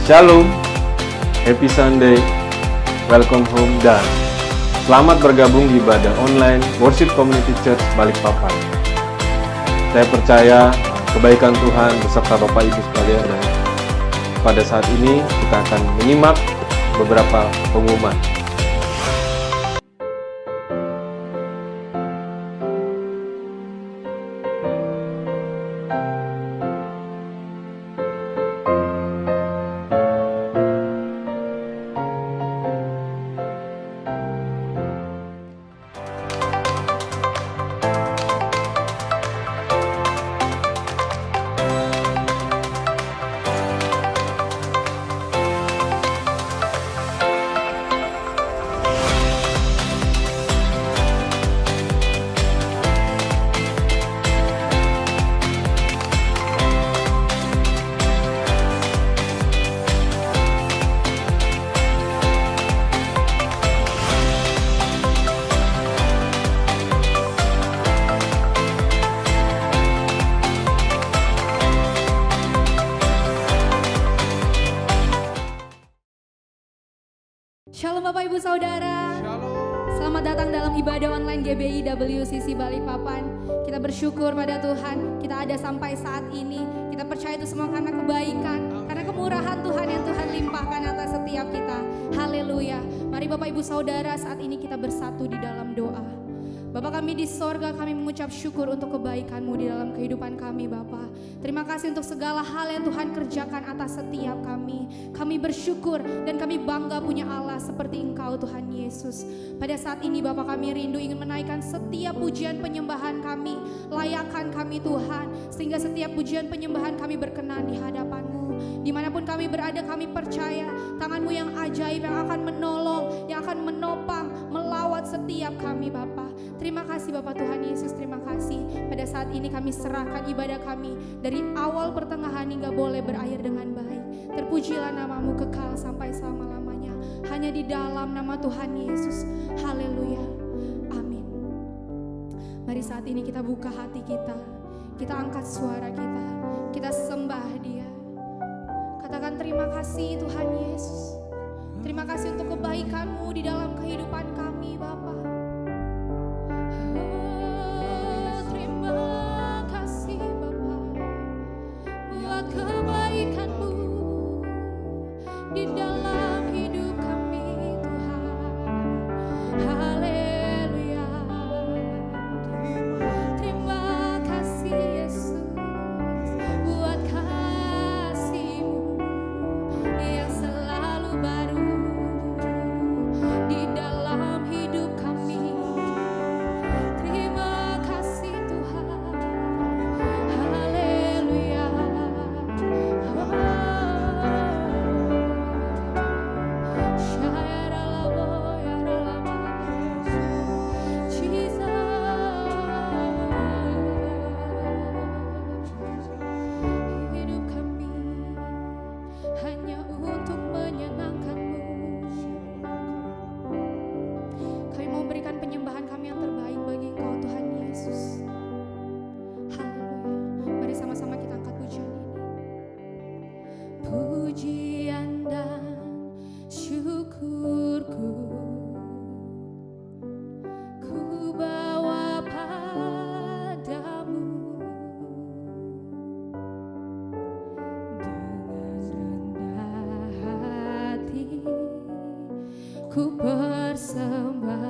Shalom, Happy Sunday, Welcome Home, dan selamat bergabung di ibadah online Worship Community Church Balikpapan. Saya percaya kebaikan Tuhan beserta Bapak Ibu sekalian, dan pada saat ini kita akan menyimak beberapa pengumuman. Shalom Bapak Ibu Saudara. Shalom. Selamat datang dalam ibadah online GBI WCC Balikpapan. Kita bersyukur pada Tuhan, kita ada sampai saat ini. Kita percaya itu semua karena kebaikan, karena kemurahan Tuhan yang Tuhan limpahkan atas setiap kita. Haleluya. Mari Bapak Ibu Saudara, saat ini kita bersatu di dalam doa. Bapa kami di sorga, kami mengucap syukur untuk kebaikan-Mu di dalam kehidupan kami Bapa. Terima kasih untuk segala hal yang Tuhan kerjakan atas setiap kami. Kami bersyukur dan kami bangga punya Allah seperti Engkau Tuhan Yesus. Pada saat ini Bapa, kami rindu ingin menaikkan setiap pujian penyembahan kami, layakan kami Tuhan, sehingga setiap pujian penyembahan kami berkenan di hadapan-Mu. Dimanapun kami berada, kami percaya tangan-Mu yang ajaib yang akan menolong, yang akan menopang, melawat setiap kami Bapa. Terima kasih Bapak Tuhan Yesus, terima kasih. Pada saat ini kami serahkan ibadah kami dari awal pertengahan hingga boleh berakhir dengan baik. Terpujilah nama-Mu kekal sampai selama-lamanya. Hanya di dalam nama Tuhan Yesus. Haleluya. Amin. Mari saat ini kita buka hati kita. Kita angkat suara kita. Kita sembah Dia. Katakan terima kasih Tuhan Yesus. Terima kasih untuk kebaikan-Mu di dalam kehidupan kami Bapa. Terima kasih Bapa buat kebaikan-Mu di dalam hidup kami Tuhan. Haleluya. Terima kasih Yesus buat kasih-Mu yang selalu baru di dalam hidup kami. Terima kasih Tuhan. Haleluya. Hidup kami hanya untuk menyenangkan-Mu. Kami mau berikan penyembahan kami yang terbaik bagi Engkau Tuhan Yesus. Haleluya. Mari sama-sama kita angkat pujian ini. Pujian dan syukurku ku bawa padamu dengan rendah hati ku persembahkan.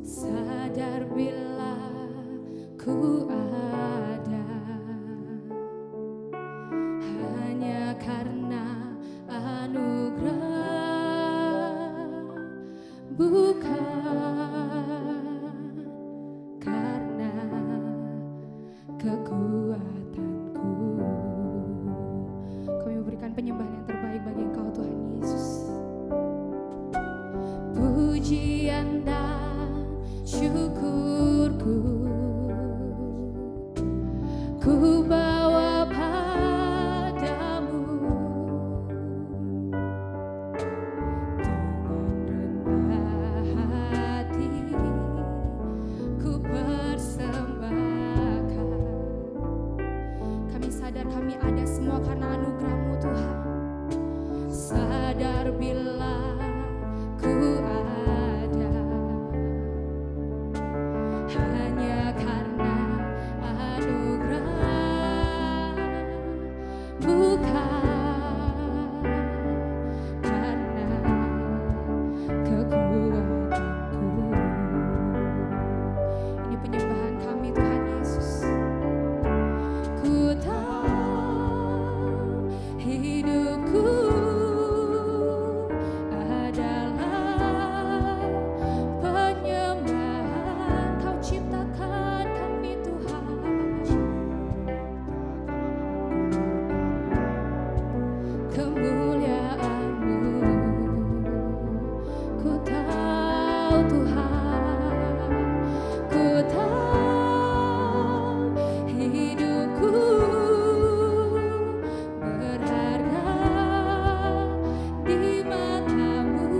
Sadar bila ku ada hanya karena anugerah, bukan karena kekuatanku. Kami sadar kami ada semua karena anugerah-Mu Tuhan. Sadar bila ku ada hanya karena anugerah, bukan karena kekuatanku. Ini penyembahan kami Tuhan Yesus. Ku tahu hidupku adalah penyembahan. Kau ciptakan kami Tuhan. Kemuliaan-Mu ku tahu Tuhan. Ku tahu hidupku berharga di mata-Mu.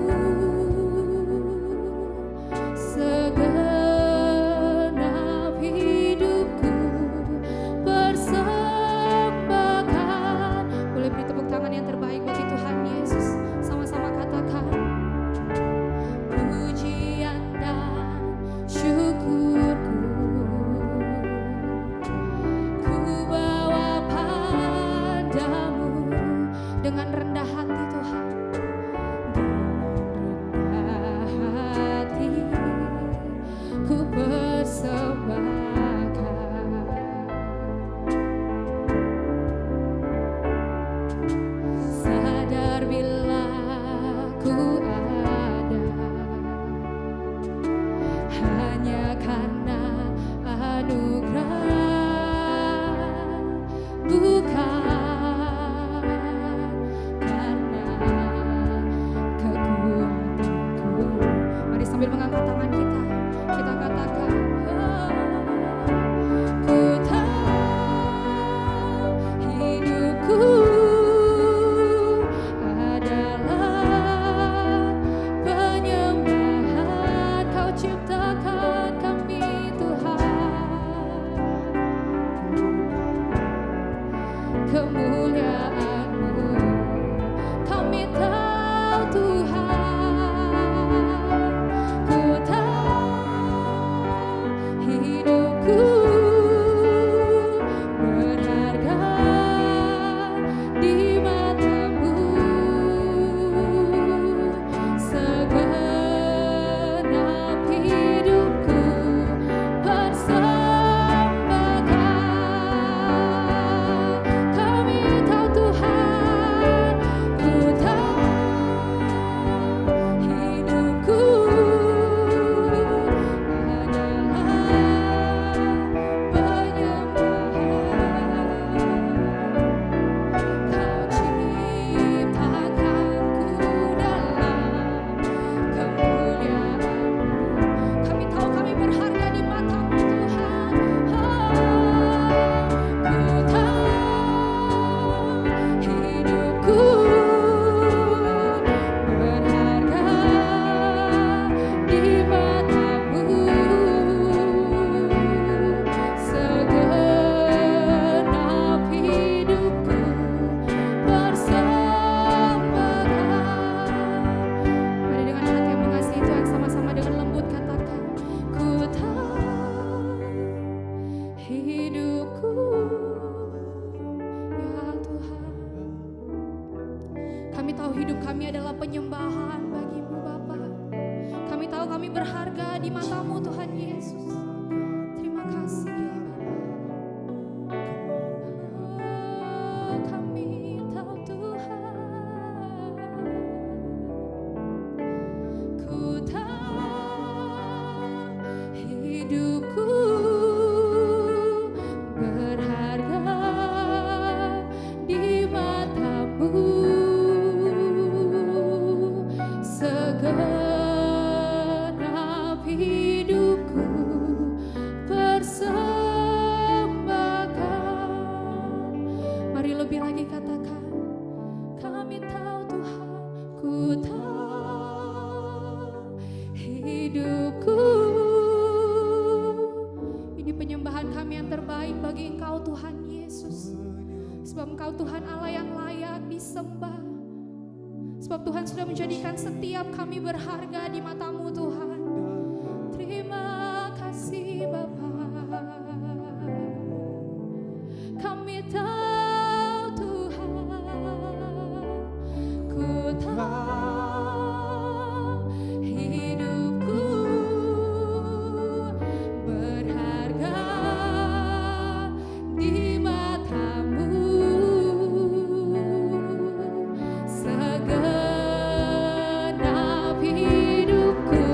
Segenap hidupku persembahkan. Boleh beri tepuk tangan yang terbaik bagi Tuhan Yesus. Sama-sama katakan, pujian dan syukurku ku bawa padamu dengan rendah hati Tuhan. Dengan rendah hati ku persembahkan. Sadar bila ku ada hanya karena anugerah, bukan karena kekuatanku. Mari sambil mengangkat tangan kita katakan, ku tahu hidupku adalah penyembahan. Kau ciptakan kami Tuhan. Kemuliaan-Mu kami tahu Tuhan. Ku tahu hidupku berharga di mata-Mu. Segenap hidupku persembahkan. Kami tahu Tuhan. Ku tahu hidupku penyembahan bagi-Mu Bapa. Kami tahu kami berharga di mata-Mu Tuhan Yesus. Terima kasih Bapa. Oh, kami tahu Tuhan. Ku tahu hidupku berharga di mata-Mu. Segenap hidupku persembahkan. Mari lebih lagi katakan, kami tahu Tuhan. Ku tahu hidupku. Ini penyembahan kami yang terbaik bagi Engkau Tuhan Yesus. Sebab Engkau Tuhan Allah yang layak disembah. Sebab Tuhan sudah menjadikan setiap kami berharga di mata-Mu Tuhan. Terima kasih Bapa. Kami tahu Tuhan, ku tahu hidupku berharga di mata-Mu. Segenap hidupku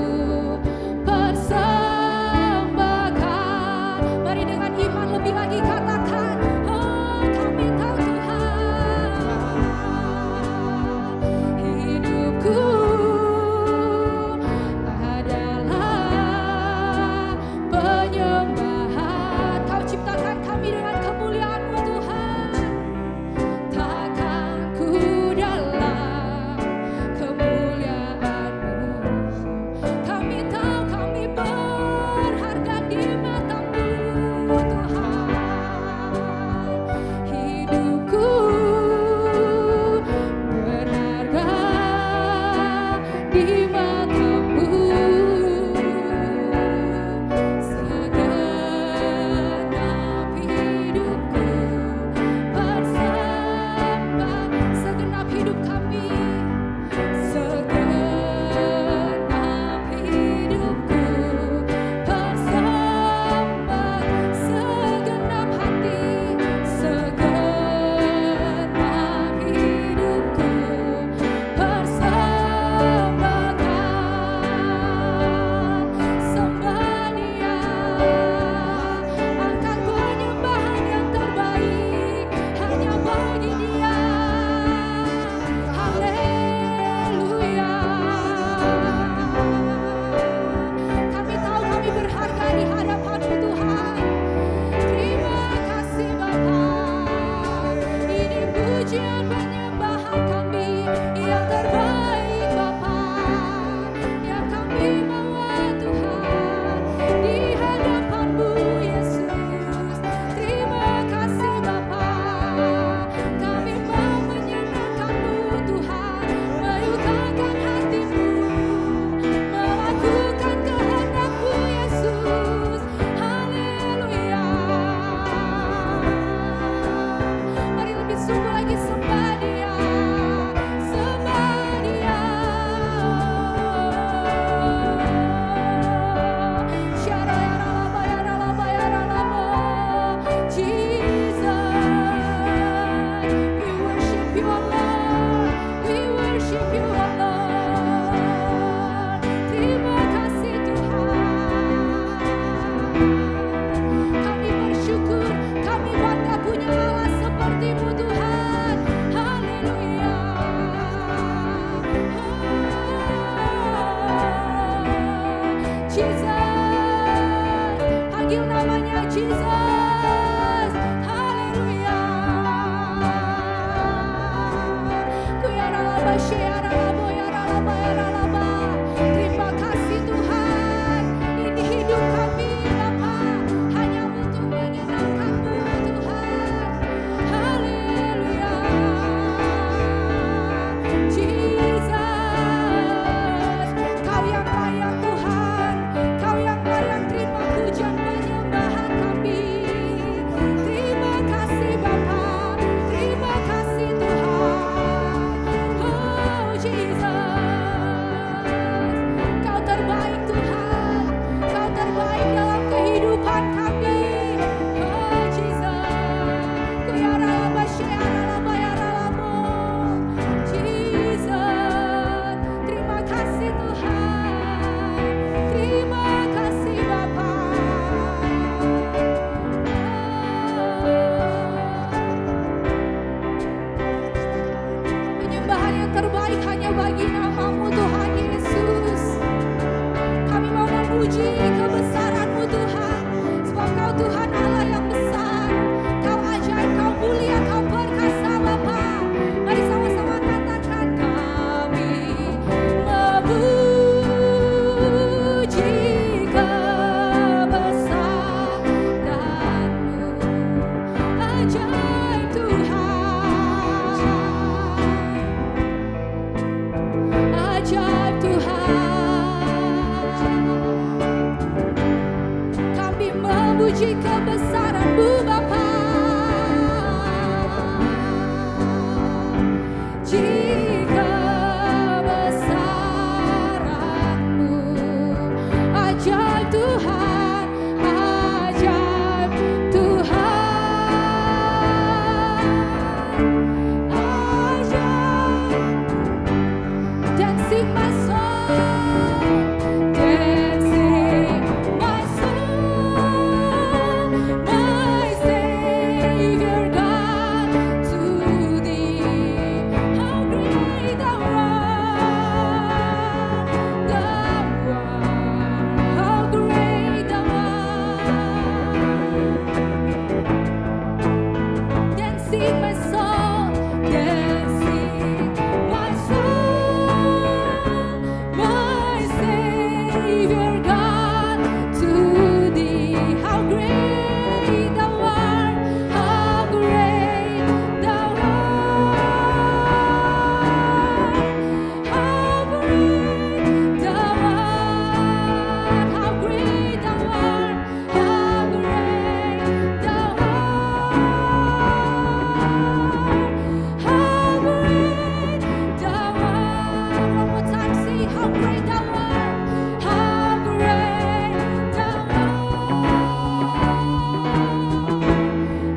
sing my song, then sing my song, my Savior God, to thee. How great thou art, how great thou art, how great thou art, how great thou art, how great thou art, how great thou art. One more time, say how great thou art, how great thou art,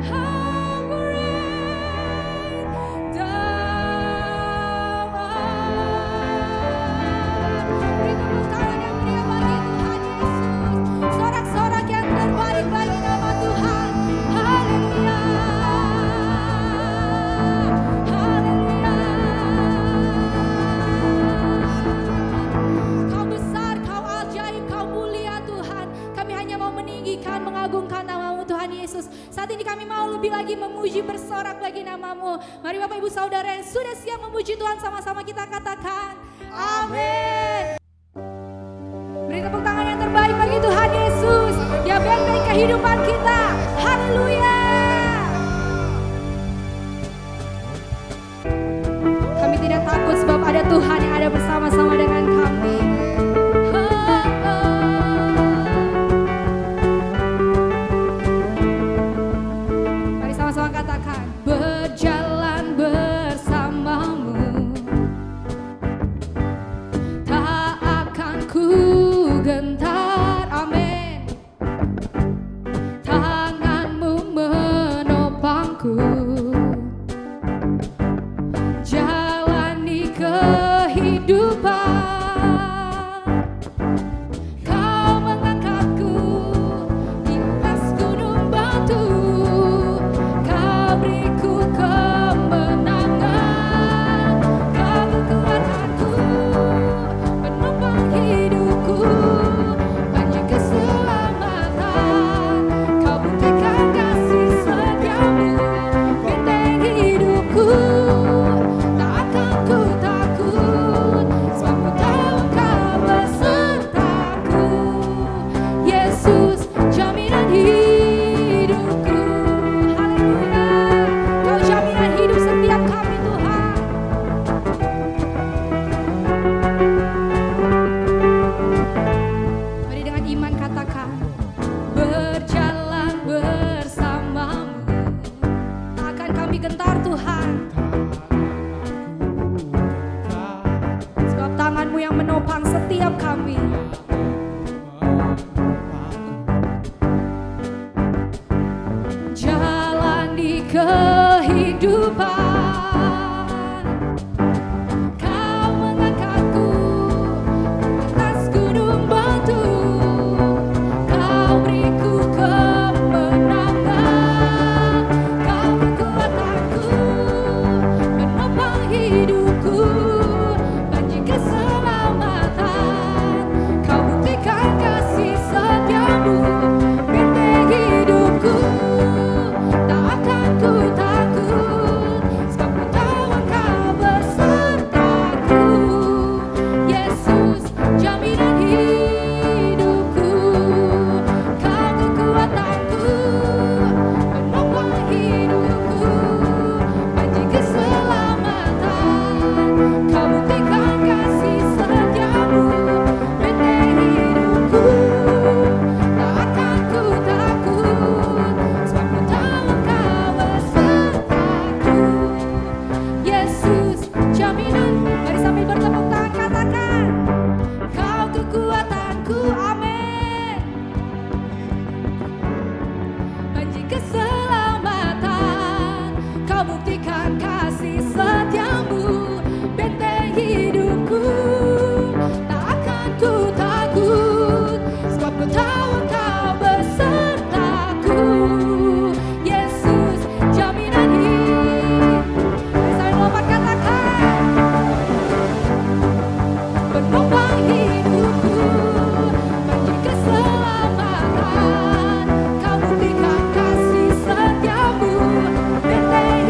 how great thou art. Beri tepuk tangan yang meriah bagi Tuhan Yesus. Sorak-sorak yang terbaik bagi nama Tuhan. Haleluya. Haleluya. Kau besar, kau ajaib, kau mulia Tuhan. Kami hanya mau meninggikan, mengagungkan nama-Mu Tuhan Yesus. Saat ini kami mau lebih lagi memuji, bersorak bagi nama-Mu. Mari Bapak Ibu Saudara yang sudah siap memuji Tuhan, sama-sama kita katakan amin. Beri tepuk tangan yang terbaik bagi Tuhan Yesus. Dia benteng kehidupan kita. Haleluya. Kami tidak takut sebab ada Tuhan yang ada bersama-sama dengan kami. Mari sama-sama katakan, berjalan bersamamu, tak akan ku gentar. Amin. Tanganmu menopangku, jalani kehidupan. Kau mengangkatku di atas gunung batu, kau beriku kemenangan. Kau kekuatanku, penopang hidupku, banjir keselamatan. Kau buktikan kasih setiamu, benteng hidupku. Tak akan ku takut, sebab ku tahu Kau besertaku. Yesus, jaminan hidupku. Haleluya. Kau jaminan hidup setiap kami Tuhan. Mari dengan iman katakan, berjalan bersamamu, tak akan kami gentar Tuhan, sebab tangan-Mu yang menopang setiap kami. Jalani kehidupan, Kau mengangkatku atas gunung batu, Kau beriku kemenangan. Kau kekuatanku, penopang hidupku, banjir keselamatan. Kau buktikan kasih setiamu, benteng hidupku. Tak akan ku takut, sebab ku tahu Engkau besertaku. Yesus, jaminan hidupku. Kau kekuatanku, penopang hidupku, banjir keselamatan. Kau buktikan kasih setiamu, benteng hidupku. Tak akan ku takut, sebab ku tahu Engkau besertaku. Yesus, jaminan. Mari sambil bertepuk tangan katakan, Kau kekuatanku. Amin. Banjir keselamatan, Kau buktikan kasih setiamu, benteng hidupku. Tak akan ku takut, sebab ku tahu Engkau besertaku. Yesus, jaminan hidup. Mari sambil melompat katakan, penopang hidupku, banjir keselamatan. Kau buktikan kasih setiamu, benteng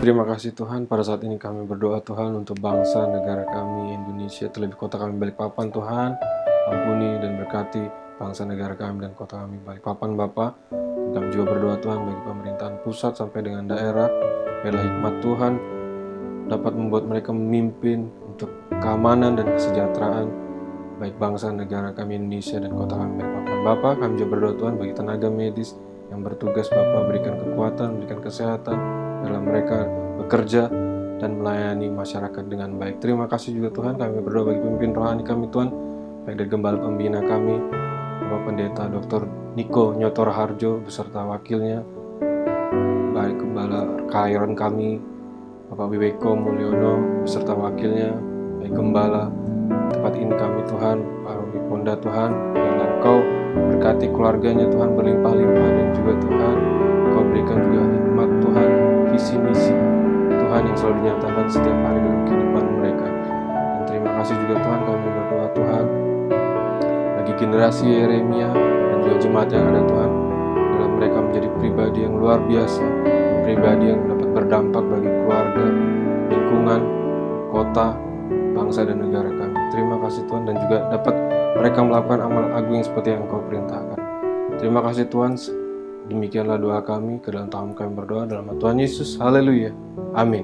terima kasih Tuhan, pada saat ini kami berdoa Tuhan untuk bangsa negara kami Indonesia, terlebih kota kami Balikpapan Tuhan. Ampuni dan berkati bangsa negara kami dan kota kami Balikpapan Bapa. Kami juga berdoa Tuhan bagi pemerintahan pusat sampai dengan daerah. Biarlah hikmat Tuhan dapat membuat mereka memimpin untuk keamanan dan kesejahteraan baik bangsa negara kami Indonesia dan kota kami Balikpapan Bapa. Kami juga berdoa Tuhan bagi tenaga medis yang bertugas Bapa, berikan kekuatan, berikan kesehatan dalam mereka bekerja dan melayani masyarakat dengan baik. Terima kasih juga Tuhan, kami berdoa bagi pemimpin rohani kami Tuhan, baik dari gembala pembina kami, Bapak Pendeta Dr. Niko Nyotor Harjo beserta wakilnya, baik gembala Kairon kami, Bapak Wiweko Mulyono beserta wakilnya, baik gembala tempat ini kami Tuhan, Pak Robi Ponda Tuhan, dan Engkau berkati keluarganya Tuhan berlimpah-limpah, dan juga Tuhan Engkau berikan juga hikmat Tuhan, visi misi Tuhan yang selalu dinyatakan setiap hari dalam kehidupan mereka. Dan terima kasih juga Tuhan, kami berdoa Tuhan bagi generasi Yeremia dan juga jemaat yang ada Tuhan, dalam mereka menjadi pribadi yang luar biasa, pribadi yang dapat berdampak bagi keluarga, lingkungan, kota, bangsa dan negara kami. Terima kasih Tuhan, dan juga dapat mereka melakukan amal agung seperti yang Engkau perintahkan. Terima kasih Tuhan. Demikianlah doa kami, ke dalam tahun kami berdoa dalam nama Tuhan Yesus. Haleluya. Amin.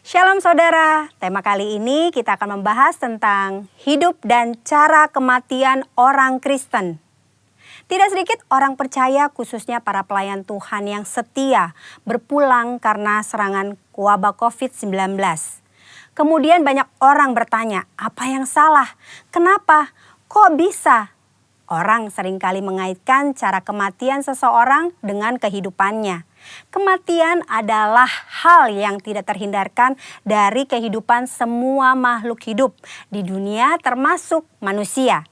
Shalom saudara, tema kali ini kita akan membahas tentang hidup dan cara kematian orang Kristen. Tidak sedikit orang percaya, khususnya para pelayan Tuhan yang setia, berpulang karena serangan wabah COVID-19. Kemudian banyak orang bertanya, apa yang salah? Kenapa? Kok bisa? Orang seringkali mengaitkan cara kematian seseorang dengan kehidupannya. Kematian adalah hal yang tidak terhindarkan dari kehidupan semua makhluk hidup di dunia, termasuk manusia.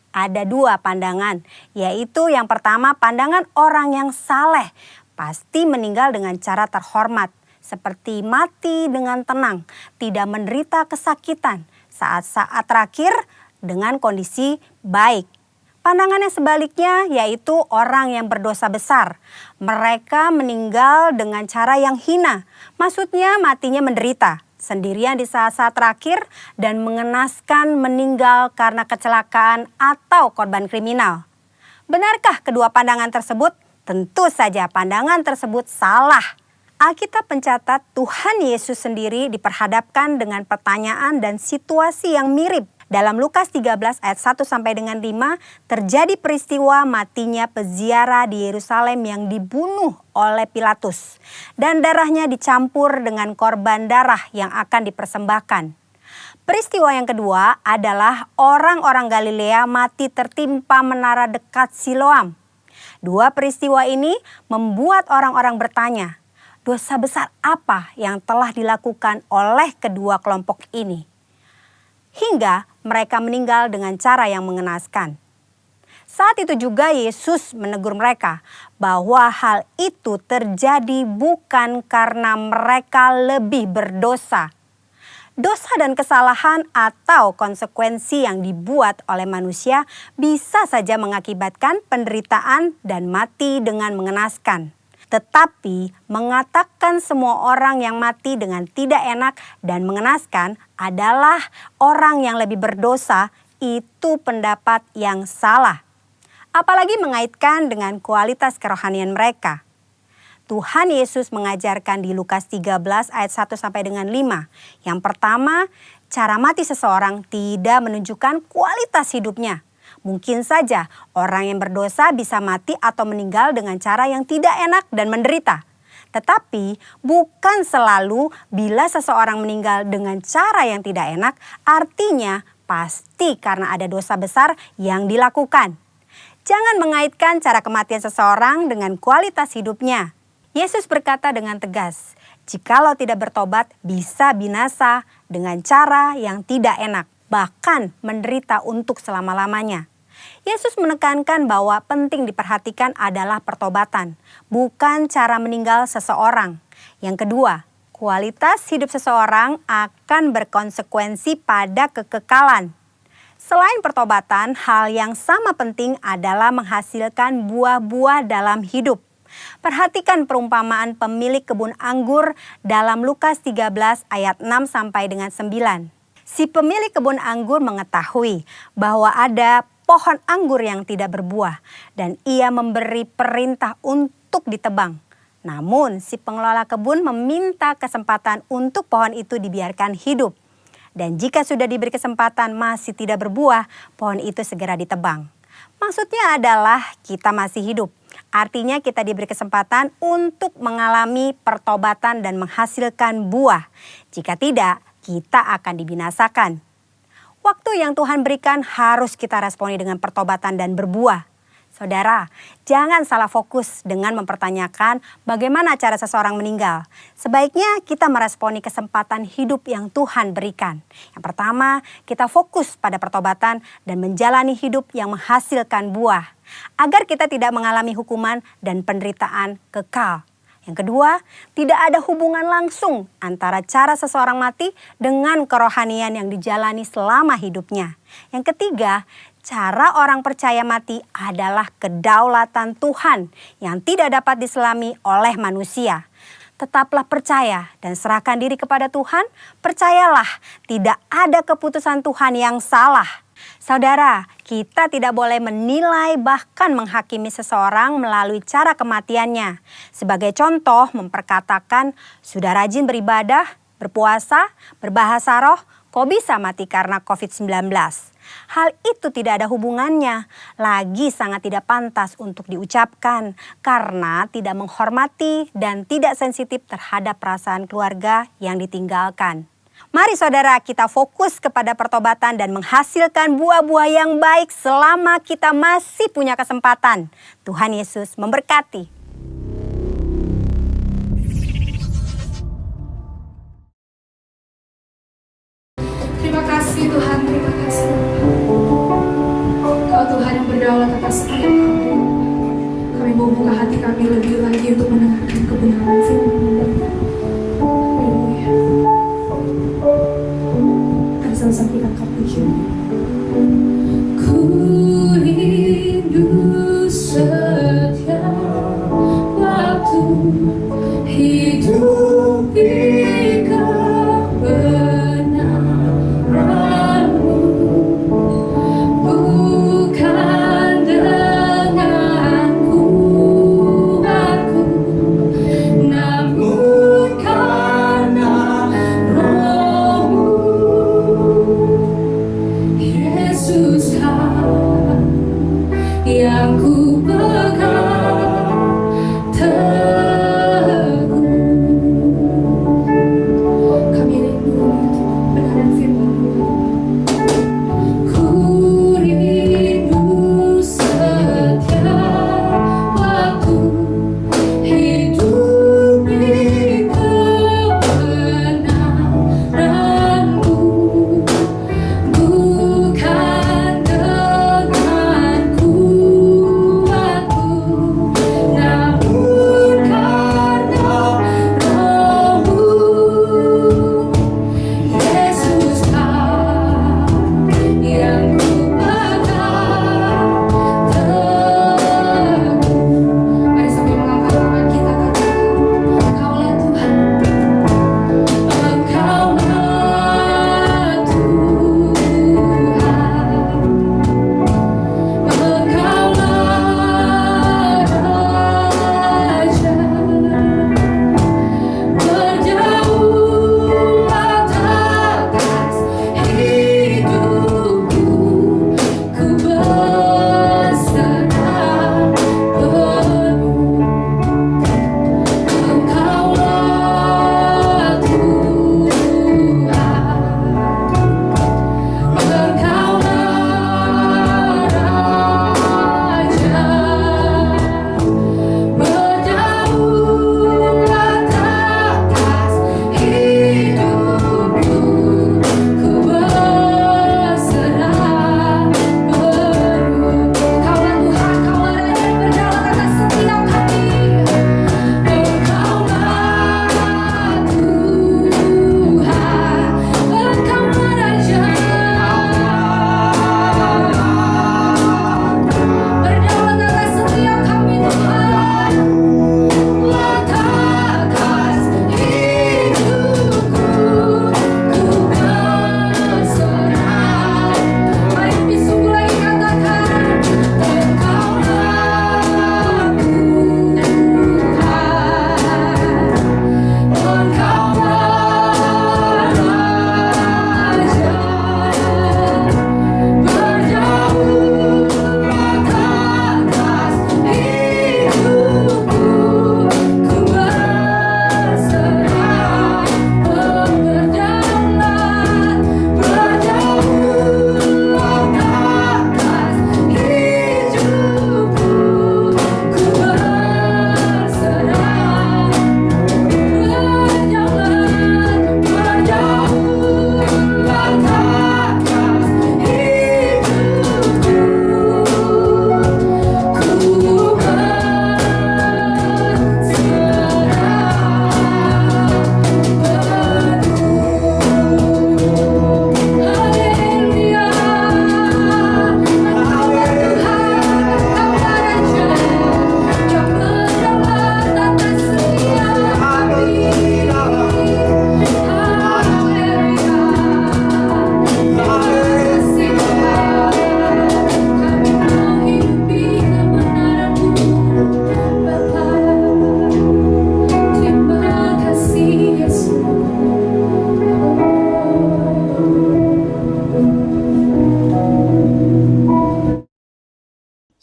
Ada dua pandangan, yaitu yang pertama pandangan orang yang saleh pasti meninggal dengan cara terhormat, seperti mati dengan tenang, tidak menderita kesakitan, saat-saat terakhir dengan kondisi baik. Pandangan yang sebaliknya yaitu orang yang berdosa besar. Mereka meninggal dengan cara yang hina, maksudnya matinya menderita sendirian di saat-saat terakhir dan mengenaskan, meninggal karena kecelakaan atau korban kriminal. Benarkah kedua pandangan tersebut? Tentu saja pandangan tersebut salah. Alkitab mencatat Tuhan Yesus sendiri diperhadapkan dengan pertanyaan dan situasi yang mirip. Dalam Lukas 13 ayat 1 sampai dengan 5 terjadi peristiwa matinya peziarah di Yerusalem yang dibunuh oleh Pilatus dan darahnya dicampur dengan korban darah yang akan dipersembahkan. Peristiwa yang kedua adalah orang-orang Galilea mati tertimpa menara dekat Siloam. Dua peristiwa ini membuat orang-orang bertanya, dosa besar apa yang telah dilakukan oleh kedua kelompok ini? Hingga mereka meninggal dengan cara yang mengenaskan. Saat itu juga Yesus menegur mereka bahwa hal itu terjadi bukan karena mereka lebih berdosa. Dosa dan kesalahan atau konsekuensi yang dibuat oleh manusia bisa saja mengakibatkan penderitaan dan mati dengan mengenaskan. Tetapi mengatakan semua orang yang mati dengan tidak enak dan mengenaskan adalah orang yang lebih berdosa, itu pendapat yang salah. Apalagi mengaitkan dengan kualitas kerohanian mereka. Tuhan Yesus mengajarkan di Lukas 13 ayat 1 sampai dengan 5. Yang pertama, cara mati seseorang tidak menunjukkan kualitas hidupnya. Mungkin saja orang yang berdosa bisa mati atau meninggal dengan cara yang tidak enak dan menderita. Tetapi bukan selalu bila seseorang meninggal dengan cara yang tidak enak, artinya pasti karena ada dosa besar yang dilakukan. Jangan mengaitkan cara kematian seseorang dengan kualitas hidupnya. Yesus berkata dengan tegas, jikalau tidak bertobat bisa binasa dengan cara yang tidak enak, bahkan menderita untuk selama-lamanya. Yesus menekankan bahwa penting diperhatikan adalah pertobatan, bukan cara meninggal seseorang. Yang kedua, kualitas hidup seseorang akan berkonsekuensi pada kekekalan. Selain pertobatan, hal yang sama penting adalah menghasilkan buah-buah dalam hidup. Perhatikan perumpamaan pemilik kebun anggur dalam Lukas 13 ayat 6 sampai dengan 9. Si pemilik kebun anggur mengetahui bahwa ada pohon anggur yang tidak berbuah dan ia memberi perintah untuk ditebang. Namun si pengelola kebun meminta kesempatan untuk pohon itu dibiarkan hidup. Dan jika sudah diberi kesempatan masih tidak berbuah, pohon itu segera ditebang. Maksudnya adalah kita masih hidup. Artinya kita diberi kesempatan untuk mengalami pertobatan dan menghasilkan buah. Jika tidak, kita akan dibinasakan. Waktu yang Tuhan berikan harus kita responi dengan pertobatan dan berbuah. Saudara, jangan salah fokus dengan mempertanyakan bagaimana cara seseorang meninggal. Sebaiknya kita meresponi kesempatan hidup yang Tuhan berikan. Yang pertama, kita fokus pada pertobatan dan menjalani hidup yang menghasilkan buah, agar kita tidak mengalami hukuman dan penderitaan kekal. Yang kedua, tidak ada hubungan langsung antara cara seseorang mati dengan kerohanian yang dijalani selama hidupnya. Yang ketiga, cara orang percaya mati adalah kedaulatan Tuhan yang tidak dapat diselami oleh manusia. Tetaplah percaya dan serahkan diri kepada Tuhan. Percayalah, tidak ada keputusan Tuhan yang salah. Saudara, kita tidak boleh menilai bahkan menghakimi seseorang melalui cara kematiannya. Sebagai contoh, memperkatakan, sudah rajin beribadah, berpuasa, berbahasa roh, kok bisa mati karena COVID-19? Hal itu tidak ada hubungannya, lagi sangat tidak pantas untuk diucapkan karena tidak menghormati dan tidak sensitif terhadap perasaan keluarga yang ditinggalkan. Mari saudara, kita fokus kepada pertobatan dan menghasilkan buah-buah yang baik selama kita masih punya kesempatan. Tuhan Yesus memberkati. Terima kasih Tuhan, terima kasih. Kau Tuhan yang berdaulat atas setiap kami. Kami mau buka hati kami lebih lagi untuk mendengarkan kebenaran firman-Mu. Haleluya. Sama-sama kita puji. Ku rindu setiap waktu hidup di kebenaran-Mu, bukan dengan kuatku, namun karena Roh-Mu.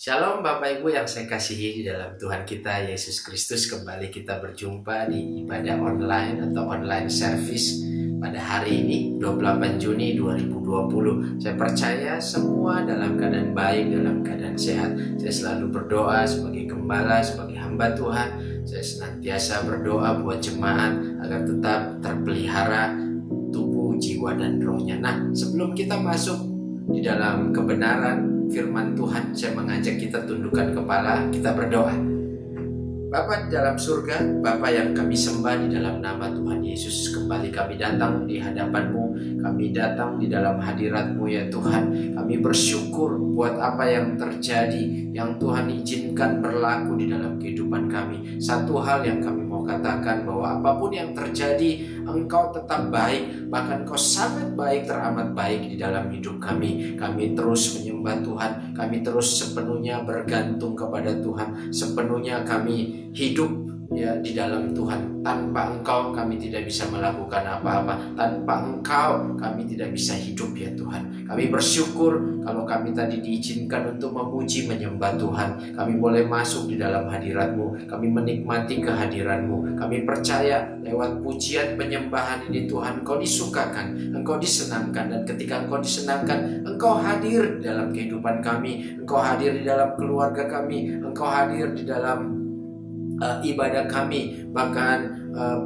Shalom Bapak Ibu yang saya kasihi di dalam Tuhan kita Yesus Kristus. Kembali kita berjumpa di ibadah online atau online service pada hari ini 28 Juni 2020. Saya percaya semua dalam keadaan baik, dalam keadaan sehat. Saya selalu berdoa sebagai gembala, sebagai hamba Tuhan. Saya senantiasa berdoa buat jemaat agar tetap terpelihara tubuh, jiwa, dan rohnya. Nah, sebelum kita masuk di dalam kebenaran firman Tuhan, saya mengajak kita tundukkan kepala, kita berdoa. Bapa di dalam surga, Bapa yang kami sembah di dalam nama Tuhan Yesus, kembali kami datang di hadapan-Mu, kami datang di dalam hadirat-Mu ya Tuhan. Kami bersyukur buat apa yang terjadi, yang Tuhan izinkan berlaku di dalam kehidupan kami. Satu hal yang kami mau katakan, bahwa apapun yang terjadi, Engkau tetap baik, bahkan Engkau sangat baik, teramat baik di dalam hidup kami. Kami terus menyembah Tuhan, kami terus sepenuhnya bergantung kepada Tuhan, sepenuhnya kami hidup ya di dalam Tuhan. Tanpa Engkau kami tidak bisa melakukan apa-apa, tanpa Engkau kami tidak bisa hidup ya Tuhan. Kami bersyukur kalau kami tadi diizinkan untuk memuji menyembah Tuhan. Kami boleh masuk di dalam hadirat-Mu, kami menikmati kehadiran-Mu. Kami percaya lewat pujian penyembahan ini Tuhan, Engkau disukakan, Engkau disenangkan. Dan ketika Engkau disenangkan, Engkau hadir di dalam kehidupan kami, Engkau hadir di dalam keluarga kami, Engkau hadir di dalam ibadah kami, bahkan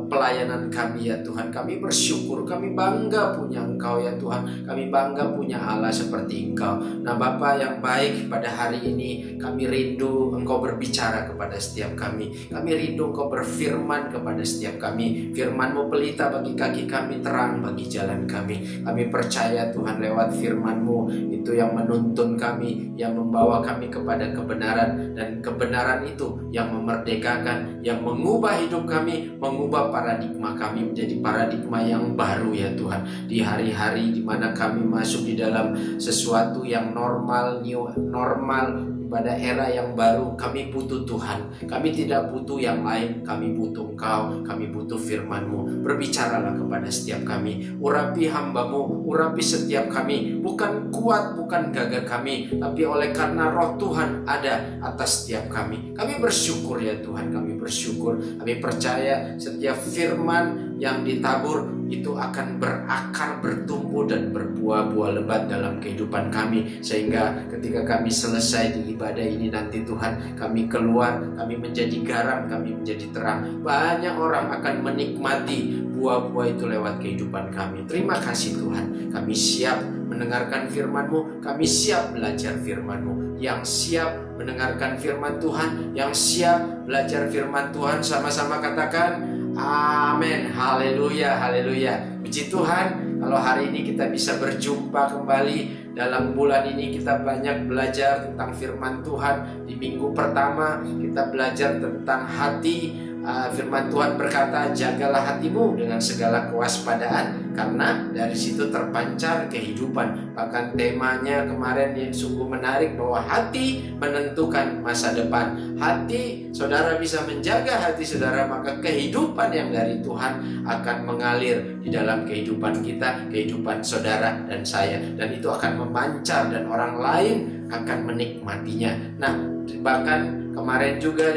pelayanan kami ya Tuhan. Kami bersyukur, kami bangga punya Engkau ya Tuhan. Kami bangga punya Allah seperti Engkau. Nah Bapa yang baik, pada hari ini kami rindu Engkau berbicara kepada setiap kami. Kami rindu Engkau berfirman kepada setiap kami. Firman-Mu pelita bagi kaki kami, terang bagi jalan kami. Kami percaya Tuhan, lewat firman-Mu itu yang menuntun kami, yang membawa kami kepada kebenaran. Dan kebenaran itu yang memerdekakan, yang mengubah hidup kami, mengubah paradigma kami menjadi paradigma yang baru ya Tuhan. Di hari-hari di mana kami masuk di dalam sesuatu yang normal, new normal, pada era yang baru, kami butuh Tuhan. Kami tidak butuh yang lain, kami butuh Engkau, kami butuh firman-Mu. Berbicaralah kepada setiap kami, urapi hamba-Mu, urapi setiap kami. Bukan kuat, bukan gagah kami, tapi oleh karena roh Tuhan ada atas setiap kami. Kami bersyukur ya Tuhan, kami bersyukur. Kami percaya setiap firman yang ditabur itu akan berakar, bertumbuh, dan berbuah-buah lebat dalam kehidupan kami. Sehingga ketika kami selesai di ibadah ini nanti Tuhan, kami keluar, kami menjadi garam, kami menjadi terang. Banyak orang akan menikmati buah-buah itu lewat kehidupan kami. Terima kasih Tuhan, kami siap mendengarkan firman-Mu, kami siap belajar firman-Mu. Yang siap mendengarkan firman Tuhan, yang siap belajar firman Tuhan, sama-sama katakan amin, haleluya, haleluya. Puji Tuhan, kalau hari ini kita bisa berjumpa kembali. Dalam bulan ini kita banyak belajar tentang firman Tuhan. Di minggu pertama kita belajar tentang hati. Firman Tuhan berkata, jagalah hatimu dengan segala kewaspadaan, karena dari situ terpancar kehidupan. Bahkan temanya kemarin yang sungguh menarik, bahwa hati menentukan masa depan. Hati saudara bisa menjaga hati saudara, maka kehidupan yang dari Tuhan akan mengalir di dalam kehidupan kita, kehidupan saudara dan saya. Dan itu akan memancar dan orang lain akan menikmatinya. Nah, bahkan kemarin juga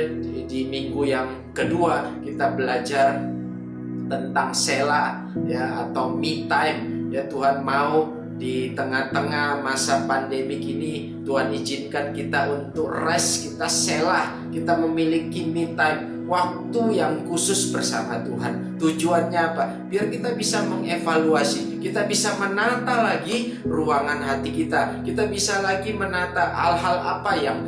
di minggu yang kedua kita belajar tentang Selah ya, atau me time ya. Tuhan mau di tengah-tengah masa pandemik ini, Tuhan izinkan kita untuk rest, kita Selah, kita memiliki me time, waktu yang khusus bersama Tuhan. Tujuannya apa? Biar kita bisa mengevaluasi, kita bisa menata lagi ruangan hati kita, kita bisa lagi menata hal-hal apa yang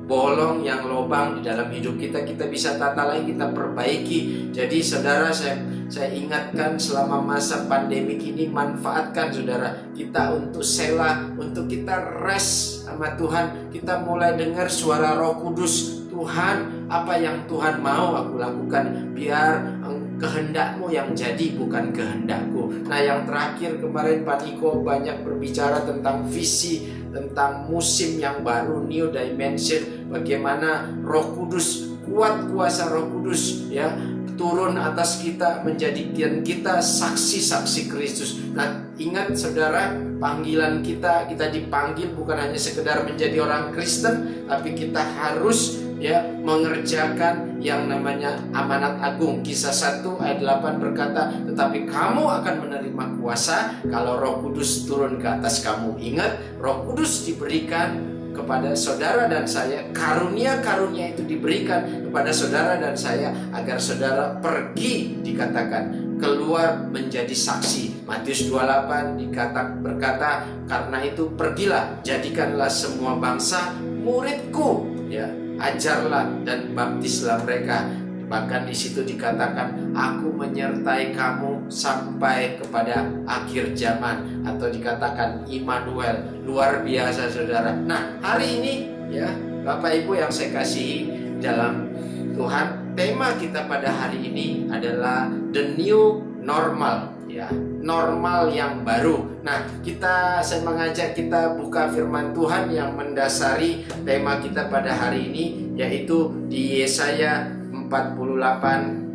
bolong, yang lobang di dalam hidup kita, kita bisa tata lagi, kita perbaiki. Jadi saudara, saya ingatkan selama masa pandemik ini, manfaatkan saudara kita untuk Selah, untuk kita rest sama Tuhan. Kita mulai dengar suara Roh Kudus. Tuhan, apa yang Tuhan mau aku lakukan, biar kehendak-Mu yang jadi, bukan kehendak-Ku. Nah, yang terakhir kemarin Pak Niko banyak berbicara tentang visi, tentang musim yang baru, new dimension. Bagaimana Roh Kudus, kuat kuasa Roh Kudus ya, turun atas kita, menjadikan kita saksi-saksi Kristus. Nah, ingat saudara, panggilan kita dipanggil bukan hanya sekedar menjadi orang Kristen, tapi kita harus mengerjakan yang namanya amanat agung. Kisah 1 ayat 8 berkata, tetapi kamu akan menerima kuasa kalau Roh Kudus turun ke atas kamu. Ingat, Roh Kudus diberikan kepada saudara dan saya, karunia-karunia itu diberikan kepada saudara dan saya agar saudara pergi, dikatakan keluar menjadi saksi. Matius 28 berkata, karena itu pergilah, jadikanlah semua bangsa muridku, ajarlah dan baptislah mereka. Bahkan di situ dikatakan, aku menyertai kamu sampai kepada akhir zaman, atau dikatakan Immanuel. Luar biasa saudara. Nah, hari ini Bapak Ibu yang saya kasihi dalam Tuhan, tema kita pada hari ini adalah the new normal, normal yang baru. Nah, saya mengajak kita buka firman Tuhan yang mendasari tema kita pada hari ini, yaitu di Yesaya 48.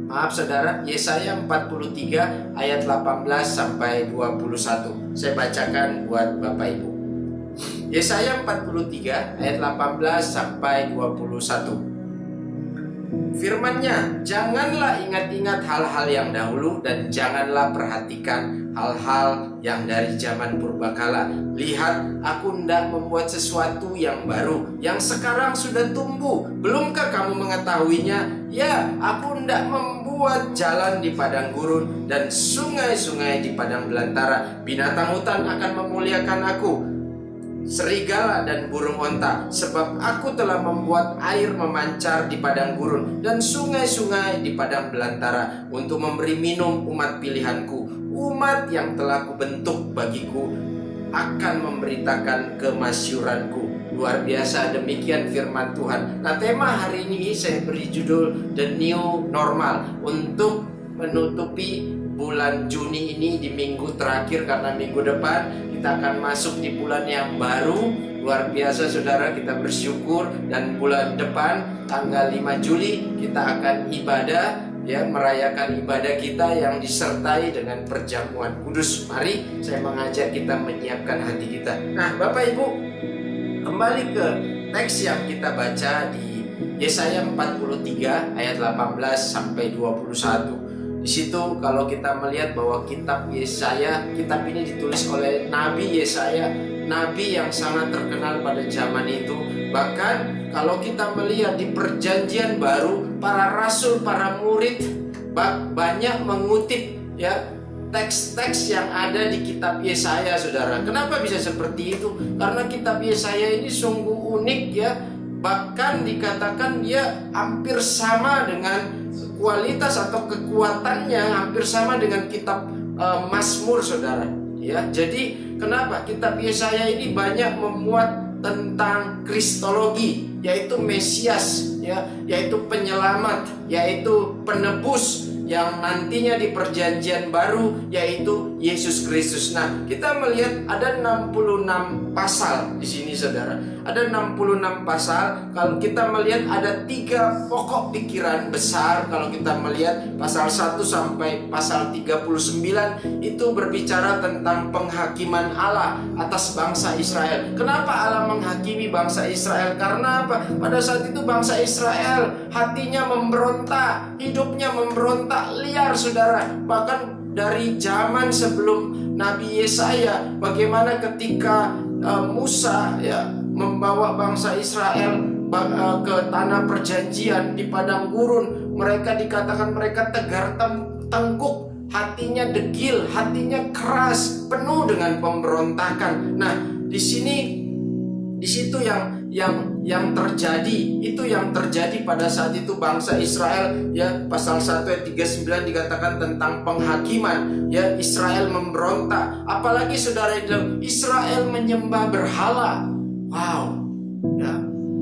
Maaf saudara, Yesaya 43 ayat 18 sampai 21. Saya bacakan buat Bapak Ibu. Yesaya 43 ayat 18 sampai 21. Firman-Nya, janganlah ingat-ingat hal-hal yang dahulu, dan janganlah perhatikan hal-hal yang dari zaman purbakala. Lihat, aku hendak membuat sesuatu yang baru, yang sekarang sudah tumbuh. Belumkah kamu mengetahuinya? Ya, aku hendak membuat jalan di padang gurun dan sungai-sungai di padang belantara. Binatang hutan akan memuliakan aku, serigala dan burung onta, sebab aku telah membuat air memancar di padang gurun dan sungai-sungai di padang belantara, untuk memberi minum umat pilihanku, umat yang telah kubentuk bagiku, akan memberitakan kemasyuranku. Luar biasa, demikian firman Tuhan. Nah, tema hari ini saya beri judul The New Normal, untuk menutupi bulan Juni ini di minggu terakhir, karena minggu depan kita akan masuk di bulan yang baru. Luar biasa saudara, kita bersyukur. Dan bulan depan tanggal 5 Juli kita akan ibadah, merayakan ibadah kita yang disertai dengan perjamuan kudus. Mari saya mengajak kita menyiapkan hati kita. Nah, Bapak Ibu, kembali ke teks yang kita baca di Yesaya 43 ayat 18 sampai 21. Di situ kalau kita melihat bahwa kitab Yesaya, kitab ini ditulis oleh Nabi Yesaya, nabi yang sangat terkenal pada zaman itu. Bahkan kalau kita melihat di perjanjian baru, para rasul, para murid banyak mengutip teks-teks yang ada di kitab Yesaya, saudara. Kenapa bisa seperti itu? Karena kitab Yesaya ini sungguh unik, bahkan dikatakan dia hampir sama dengan kualitas atau kekuatannya, hampir sama dengan kitab Mazmur, saudara. Jadi kenapa kitab Yesaya ini banyak memuat tentang kristologi, yaitu Mesias, yaitu penyelamat, yaitu penebus yang nantinya di perjanjian baru, yaitu Yesus Kristus. Nah, kita melihat ada 66 pasal di sini, saudara. Ada 66 pasal. Kalau kita melihat ada 3 pokok pikiran besar. Kalau kita melihat pasal 1 sampai pasal 39 itu berbicara tentang penghakiman Allah atas bangsa Israel. Kenapa Allah menghakimi bangsa Israel? Karena apa? Pada saat itu bangsa Israel hatinya memberontak, hidupnya memberontak liar, saudara. Bahkan dari zaman sebelum Nabi Yesaya, bagaimana ketika Musa membawa bangsa Israel ke tanah perjanjian di padang gurun, mereka dikatakan mereka tegar tengkuk, hatinya degil, hatinya keras, penuh dengan pemberontakan. Nah, di situ yang terjadi, itu yang terjadi pada saat itu bangsa Israel, pasal 1 ayat 39 dikatakan tentang penghakiman, Israel memberontak. Apalagi saudara, Israel menyembah berhala. Wow,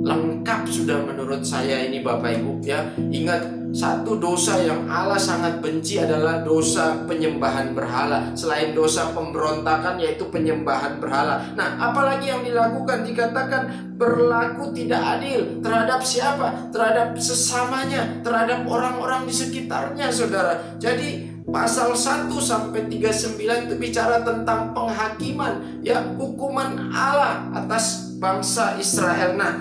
lengkap lengkap sudah menurut saya ini Bapak Ibu ya. Ingat, satu dosa yang Allah sangat benci adalah dosa penyembahan berhala. Selain dosa pemberontakan yaitu penyembahan berhala. Nah, apalagi yang dilakukan dikatakan berlaku tidak adil terhadap siapa? Terhadap sesamanya, terhadap orang-orang di sekitarnya, saudara. Jadi pasal 1 sampai 39 itu bicara tentang penghakiman, ya, hukuman Allah atas bangsa Israel. Nah,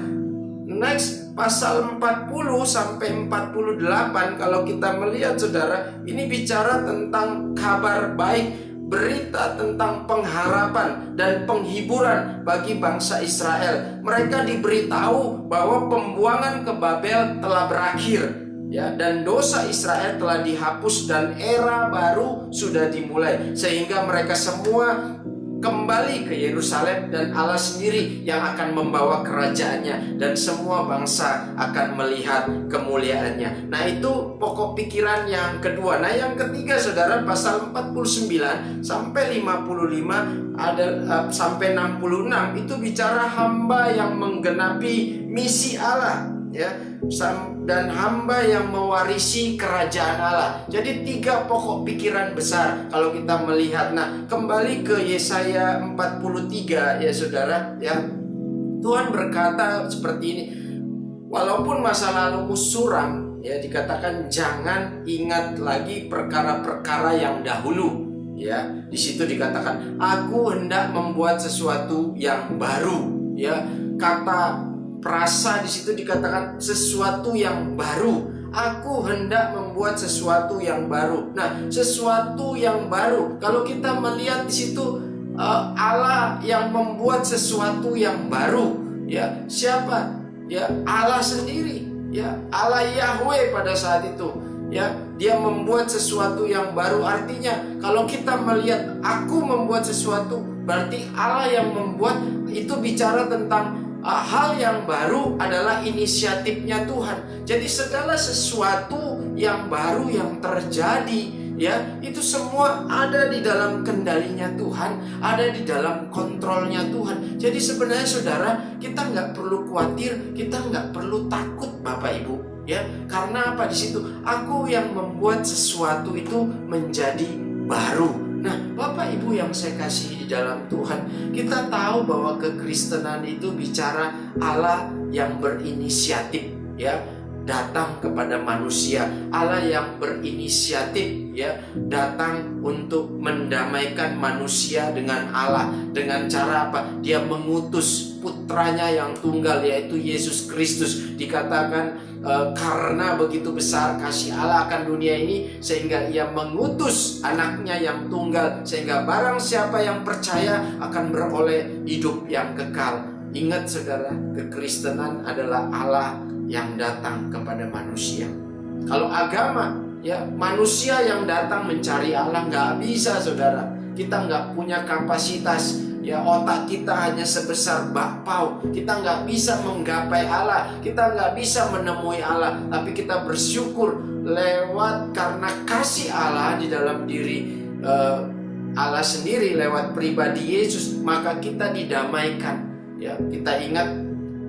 next pasal 40 sampai 48 kalau kita melihat, saudara, ini bicara tentang kabar baik, berita tentang pengharapan dan penghiburan bagi bangsa Israel. Mereka diberitahu bahwa pembuangan ke Babel telah berakhir, ya, dan dosa Israel telah dihapus dan era baru sudah dimulai, sehingga mereka semua kembali ke Yerusalem dan Allah sendiri yang akan membawa kerajaannya dan semua bangsa akan melihat kemuliaannya. Nah, itu pokok pikiran yang kedua. Nah, yang ketiga, saudara, pasal 49 sampai 55 sampai 66 itu bicara hamba yang menggenapi misi Allah, ya, dan hamba yang mewarisi kerajaan Allah. Jadi 3 pokok pikiran besar kalau kita melihat. Nah, kembali ke Yesaya 43 ya saudara, ya. Tuhan berkata seperti ini. Walaupun masa lalumu suram, ya, dikatakan jangan ingat lagi perkara-perkara yang dahulu, ya. Di situ dikatakan aku hendak membuat sesuatu yang baru, ya. Kata perasa di situ dikatakan sesuatu yang baru. Aku hendak membuat sesuatu yang baru. Nah, sesuatu yang baru. Kalau kita melihat di situ Allah yang membuat sesuatu yang baru, ya. Siapa? Ya, Allah sendiri, ya. Allah Yahweh pada saat itu, ya. Dia membuat sesuatu yang baru. Artinya kalau kita melihat aku membuat sesuatu, berarti Allah yang membuat. Itu bicara tentang hal yang baru adalah inisiatifnya Tuhan. Jadi segala sesuatu yang baru yang terjadi, ya, itu semua ada di dalam kendalinya Tuhan, ada di dalam kontrolnya Tuhan. Jadi sebenarnya, saudara, kita nggak perlu khawatir, kita nggak perlu takut, Bapak Ibu, ya. Karena apa? Di situ aku yang membuat sesuatu itu menjadi baru. Nah, Bapak Ibu yang saya kasihi di dalam Tuhan, kita tahu bahwa kekristenan itu bicara Allah yang berinisiatif, ya, datang kepada manusia. Allah yang berinisiatif, ya, datang untuk mendamaikan manusia dengan Allah. Dengan cara apa? Dia mengutus putranya yang tunggal, yaitu Yesus Kristus. Dikatakan karena begitu besar kasih Allah akan dunia ini, sehingga ia mengutus anaknya yang tunggal, sehingga barang siapa yang percaya akan beroleh hidup yang kekal. Ingat, saudara, kekristenan adalah Allah yang datang kepada manusia. Kalau agama, ya, manusia yang datang mencari Allah, nggak bisa, saudara. Kita nggak punya kapasitas. Ya, otak kita hanya sebesar bakpao. Kita nggak bisa menggapai Allah. Kita nggak bisa menemui Allah. Tapi kita bersyukur lewat karena kasih Allah di dalam diri Allah sendiri lewat pribadi Yesus, maka kita didamaikan. Ya, kita ingat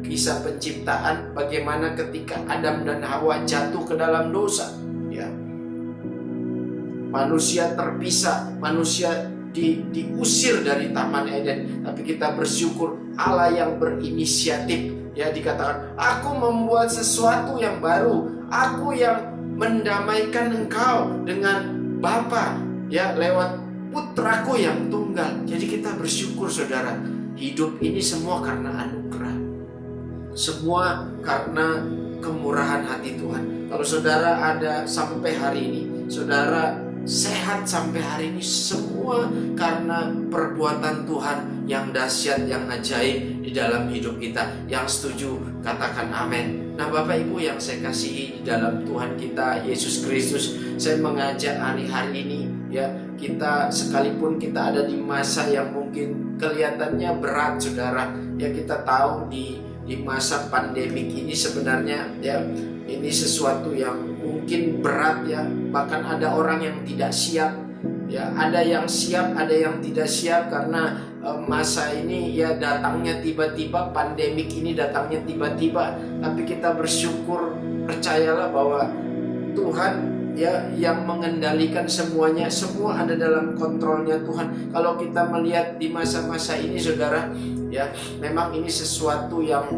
kisah penciptaan, bagaimana ketika Adam dan Hawa jatuh ke dalam dosa. Ya, manusia terpisah, manusia diusir dari Taman Eden. Tapi kita bersyukur Allah yang berinisiatif, ya, dikatakan aku membuat sesuatu yang baru, aku yang mendamaikan engkau dengan Bapa, ya, lewat putraku yang tunggal. Jadi kita bersyukur, saudara, hidup ini semua karena anugerah, semua karena kemurahan hati Tuhan. Kalau saudara ada sampai hari ini, saudara sehat sampai hari ini, semua karena perbuatan Tuhan yang dahsyat, yang ajaib di dalam hidup kita. Yang setuju katakan amin. Nah, Bapak Ibu yang saya kasihi di dalam Tuhan kita Yesus Kristus, saya mengajak hari-hari ini, ya, kita sekalipun kita ada di masa yang mungkin kelihatannya berat, saudara, ya, kita tahu di masa pandemik ini sebenarnya, ya, ini sesuatu yang mungkin berat, ya, bahkan ada orang yang tidak siap, Ya, ada yang siap, ada yang tidak siap karena masa ini ya datangnya tiba-tiba, pandemik ini datangnya tiba-tiba. Tapi kita bersyukur, percayalah bahwa Tuhan ya yang mengendalikan semuanya, semua ada dalam kontrolnya Tuhan. Kalau kita melihat di masa-masa ini saudara, ya memang ini sesuatu yang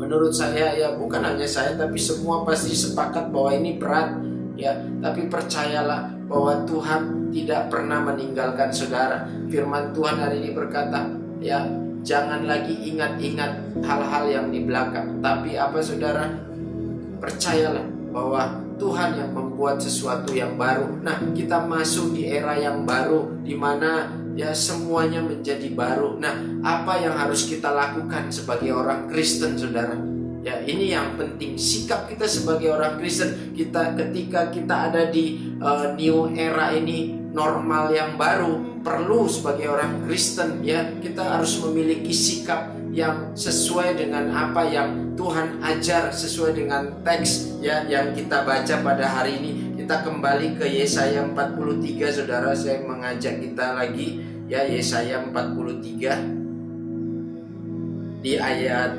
menurut saya ya bukan hanya saya tapi semua pasti sepakat bahwa ini berat ya, tapi percayalah bahwa Tuhan tidak pernah meninggalkan saudara. Firman Tuhan hari ini berkata, ya jangan lagi ingat-ingat hal-hal yang di belakang, tapi apa saudara? Percayalah bahwa Tuhan yang membuat sesuatu yang baru. Nah, kita masuk di era yang baru di mana ya semuanya menjadi baru. Nah, apa yang harus kita lakukan sebagai orang Kristen, saudara? Ya, ini yang penting, sikap kita sebagai orang Kristen. Ketika kita ada di new era ini, normal yang baru, perlu sebagai orang Kristen ya kita harus memiliki sikap yang sesuai dengan apa yang Tuhan ajar, sesuai dengan teks ya yang kita baca pada hari ini. Kita kembali ke Yesaya 43, saudara. Saya mengajak kita lagi ya, Yesaya 43 di ayat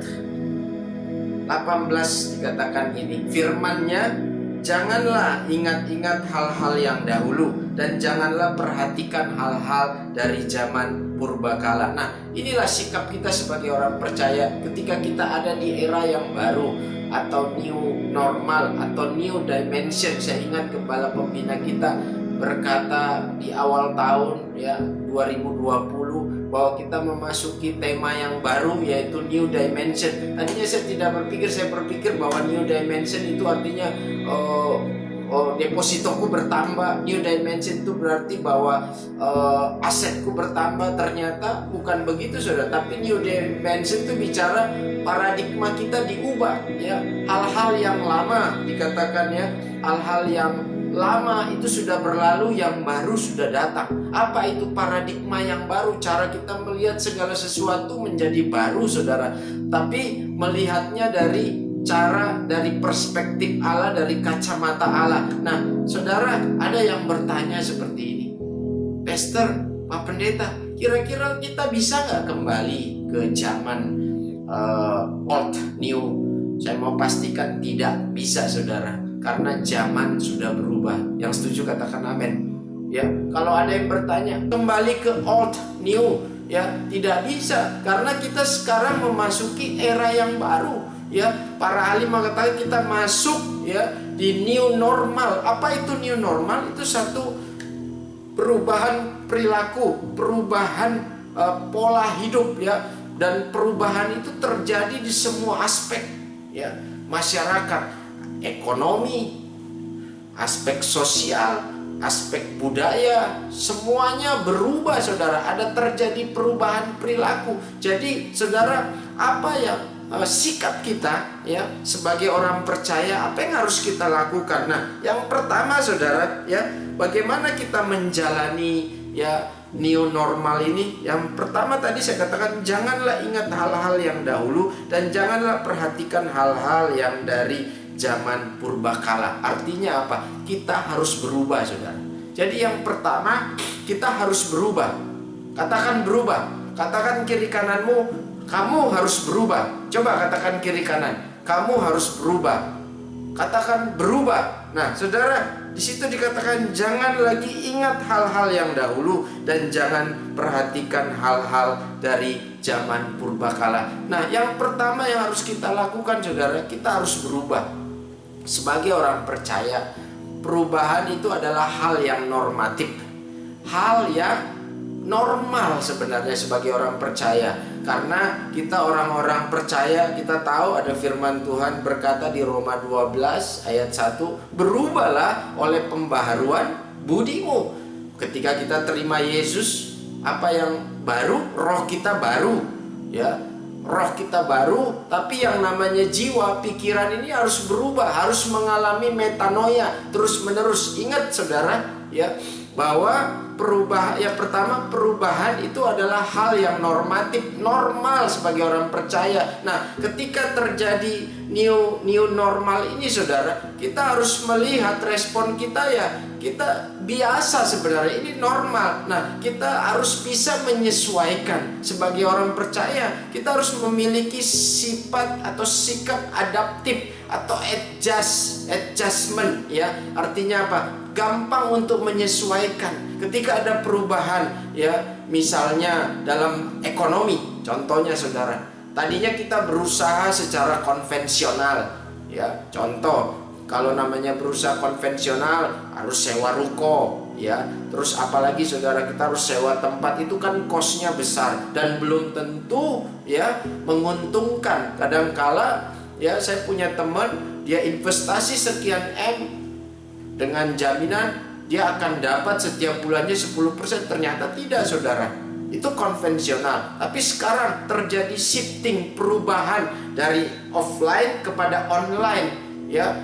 18 dikatakan ini, firman-Nya, janganlah ingat-ingat hal-hal yang dahulu dan janganlah perhatikan hal-hal dari zaman purbakala. Nah, inilah sikap kita sebagai orang percaya ketika kita ada di era yang baru atau new normal atau new dimension. Saya ingat kepala pembina kita berkata di awal tahun ya 2020 bahwa kita memasuki tema yang baru yaitu new dimension. Tadinya saya tidak berpikir, saya berpikir bahwa new dimension itu artinya depositoku bertambah. New dimension itu berarti bahwa asetku bertambah. Ternyata bukan begitu, saudara. Tapi new dimension itu bicara paradigma kita diubah ya. Hal-hal yang lama dikatakan ya, hal-hal yang lama itu sudah berlalu, yang baru sudah datang. Apa itu paradigma yang baru? Cara kita melihat segala sesuatu menjadi baru, saudara. Tapi melihatnya dari perspektif Allah, dari kacamata Allah. Nah, saudara, ada yang bertanya seperti ini, Pastor, Pak Pendeta, kira-kira kita bisa nggak kembali ke zaman old new? Saya mau pastikan tidak bisa, saudara, karena zaman sudah berubah. Yang setuju katakan amin. Ya, kalau ada yang bertanya kembali ke old new, ya tidak bisa, karena kita sekarang memasuki era yang baru. Ya, para ahli mengatakan kita masuk ya di new normal. Apa itu new normal? Itu satu perubahan perilaku, perubahan pola hidup ya, dan perubahan itu terjadi di semua aspek ya, masyarakat, ekonomi, aspek sosial, aspek budaya, semuanya berubah, saudara. Ada terjadi perubahan perilaku. Jadi, saudara, apa yang sikap kita ya sebagai orang percaya, apa yang harus kita lakukan? Nah, yang pertama, saudara, ya, bagaimana kita menjalani ya new normal ini? Yang pertama tadi saya katakan, janganlah ingat hal-hal yang dahulu dan janganlah perhatikan hal-hal yang dari zaman purbakala. Artinya apa? Kita harus berubah, saudara. Jadi yang pertama, kita harus berubah. Katakan berubah. Katakan kiri kananmu, kamu harus berubah. Coba katakan kiri kanan, kamu harus berubah. Katakan berubah. Nah, saudara, di situ dikatakan jangan lagi ingat hal-hal yang dahulu dan jangan perhatikan hal-hal dari zaman purbakala. Nah, yang pertama yang harus kita lakukan, saudara, kita harus berubah. Sebagai orang percaya, perubahan itu adalah hal yang normatif, hal yang normal sebenarnya sebagai orang percaya. Karena kita orang-orang percaya, kita tahu ada firman Tuhan berkata di Roma 12 ayat 1, berubahlah oleh pembaharuan budimu. Ketika kita terima Yesus, apa yang baru? Roh kita baru ya. Roh kita baru, tapi yang namanya jiwa, pikiran ini harus berubah, harus mengalami metanoia terus menerus. Ingat, saudara, ya, bahwa yang pertama, perubahan itu adalah hal yang normatif, normal sebagai orang percaya. Nah, ketika terjadi new normal ini, saudara, kita harus melihat respon kita, ya kita biasa sebenarnya, ini normal. Nah, kita harus bisa menyesuaikan. Sebagai orang percaya, kita harus memiliki sifat atau sikap adaptif atau adjustment, ya. Artinya apa? Gampang untuk menyesuaikan ketika ada perubahan, ya. Misalnya dalam ekonomi, contohnya saudara, tadinya kita berusaha secara konvensional, ya. Contoh, kalau namanya berusaha konvensional harus sewa ruko, ya. Terus apalagi saudara, kita harus sewa tempat, itu kan kosnya besar dan belum tentu, ya, menguntungkan. Kadangkala, ya, saya punya teman, dia investasi sekian M dengan jaminan dia akan dapat setiap bulannya 10%, ternyata tidak, saudara. Itu konvensional. Tapi sekarang terjadi shifting, perubahan dari offline kepada online, ya.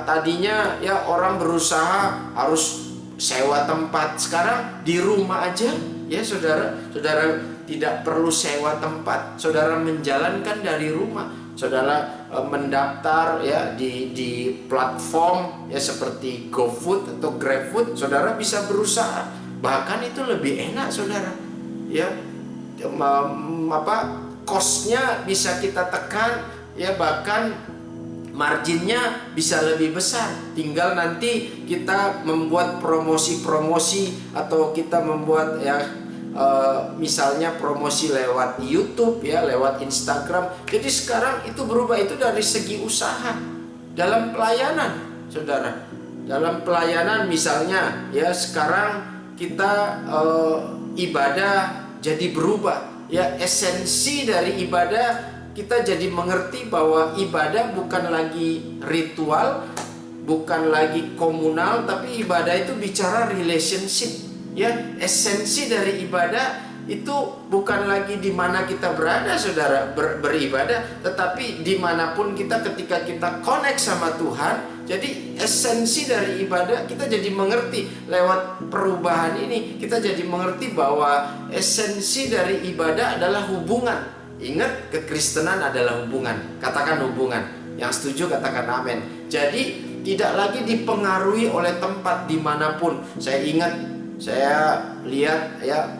Tadinya, ya, orang berusaha harus sewa tempat, sekarang di rumah aja, ya, saudara. Saudara tidak perlu sewa tempat, saudara menjalankan dari rumah. Saudara mendaftar, ya, di platform, ya, seperti GoFood atau GrabFood, saudara bisa berusaha. Bahkan itu lebih enak, saudara, ya. Cost-nya bisa kita tekan, ya, bahkan marginnya bisa lebih besar. Tinggal nanti kita membuat promosi-promosi atau kita membuat, ya, misalnya promosi lewat YouTube, ya, lewat Instagram. Jadi sekarang itu berubah, itu dari segi usaha. Dalam pelayanan, saudara, dalam pelayanan misalnya, ya, sekarang kita ibadah jadi berubah, ya. Esensi dari ibadah, kita jadi mengerti bahwa ibadah bukan lagi ritual, bukan lagi komunal, tapi ibadah itu bicara relationship. Ya, esensi dari ibadah itu bukan lagi di mana kita berada, saudara, beribadah, tetapi dimanapun kita, ketika kita connect sama Tuhan. Jadi esensi dari ibadah, kita jadi mengerti lewat perubahan ini, kita jadi mengerti bahwa esensi dari ibadah adalah hubungan. Ingat, kekristenan adalah hubungan. Katakan hubungan. Yang setuju katakan amin. Jadi tidak lagi dipengaruhi oleh tempat dimanapun. Saya ingat, saya lihat, ya,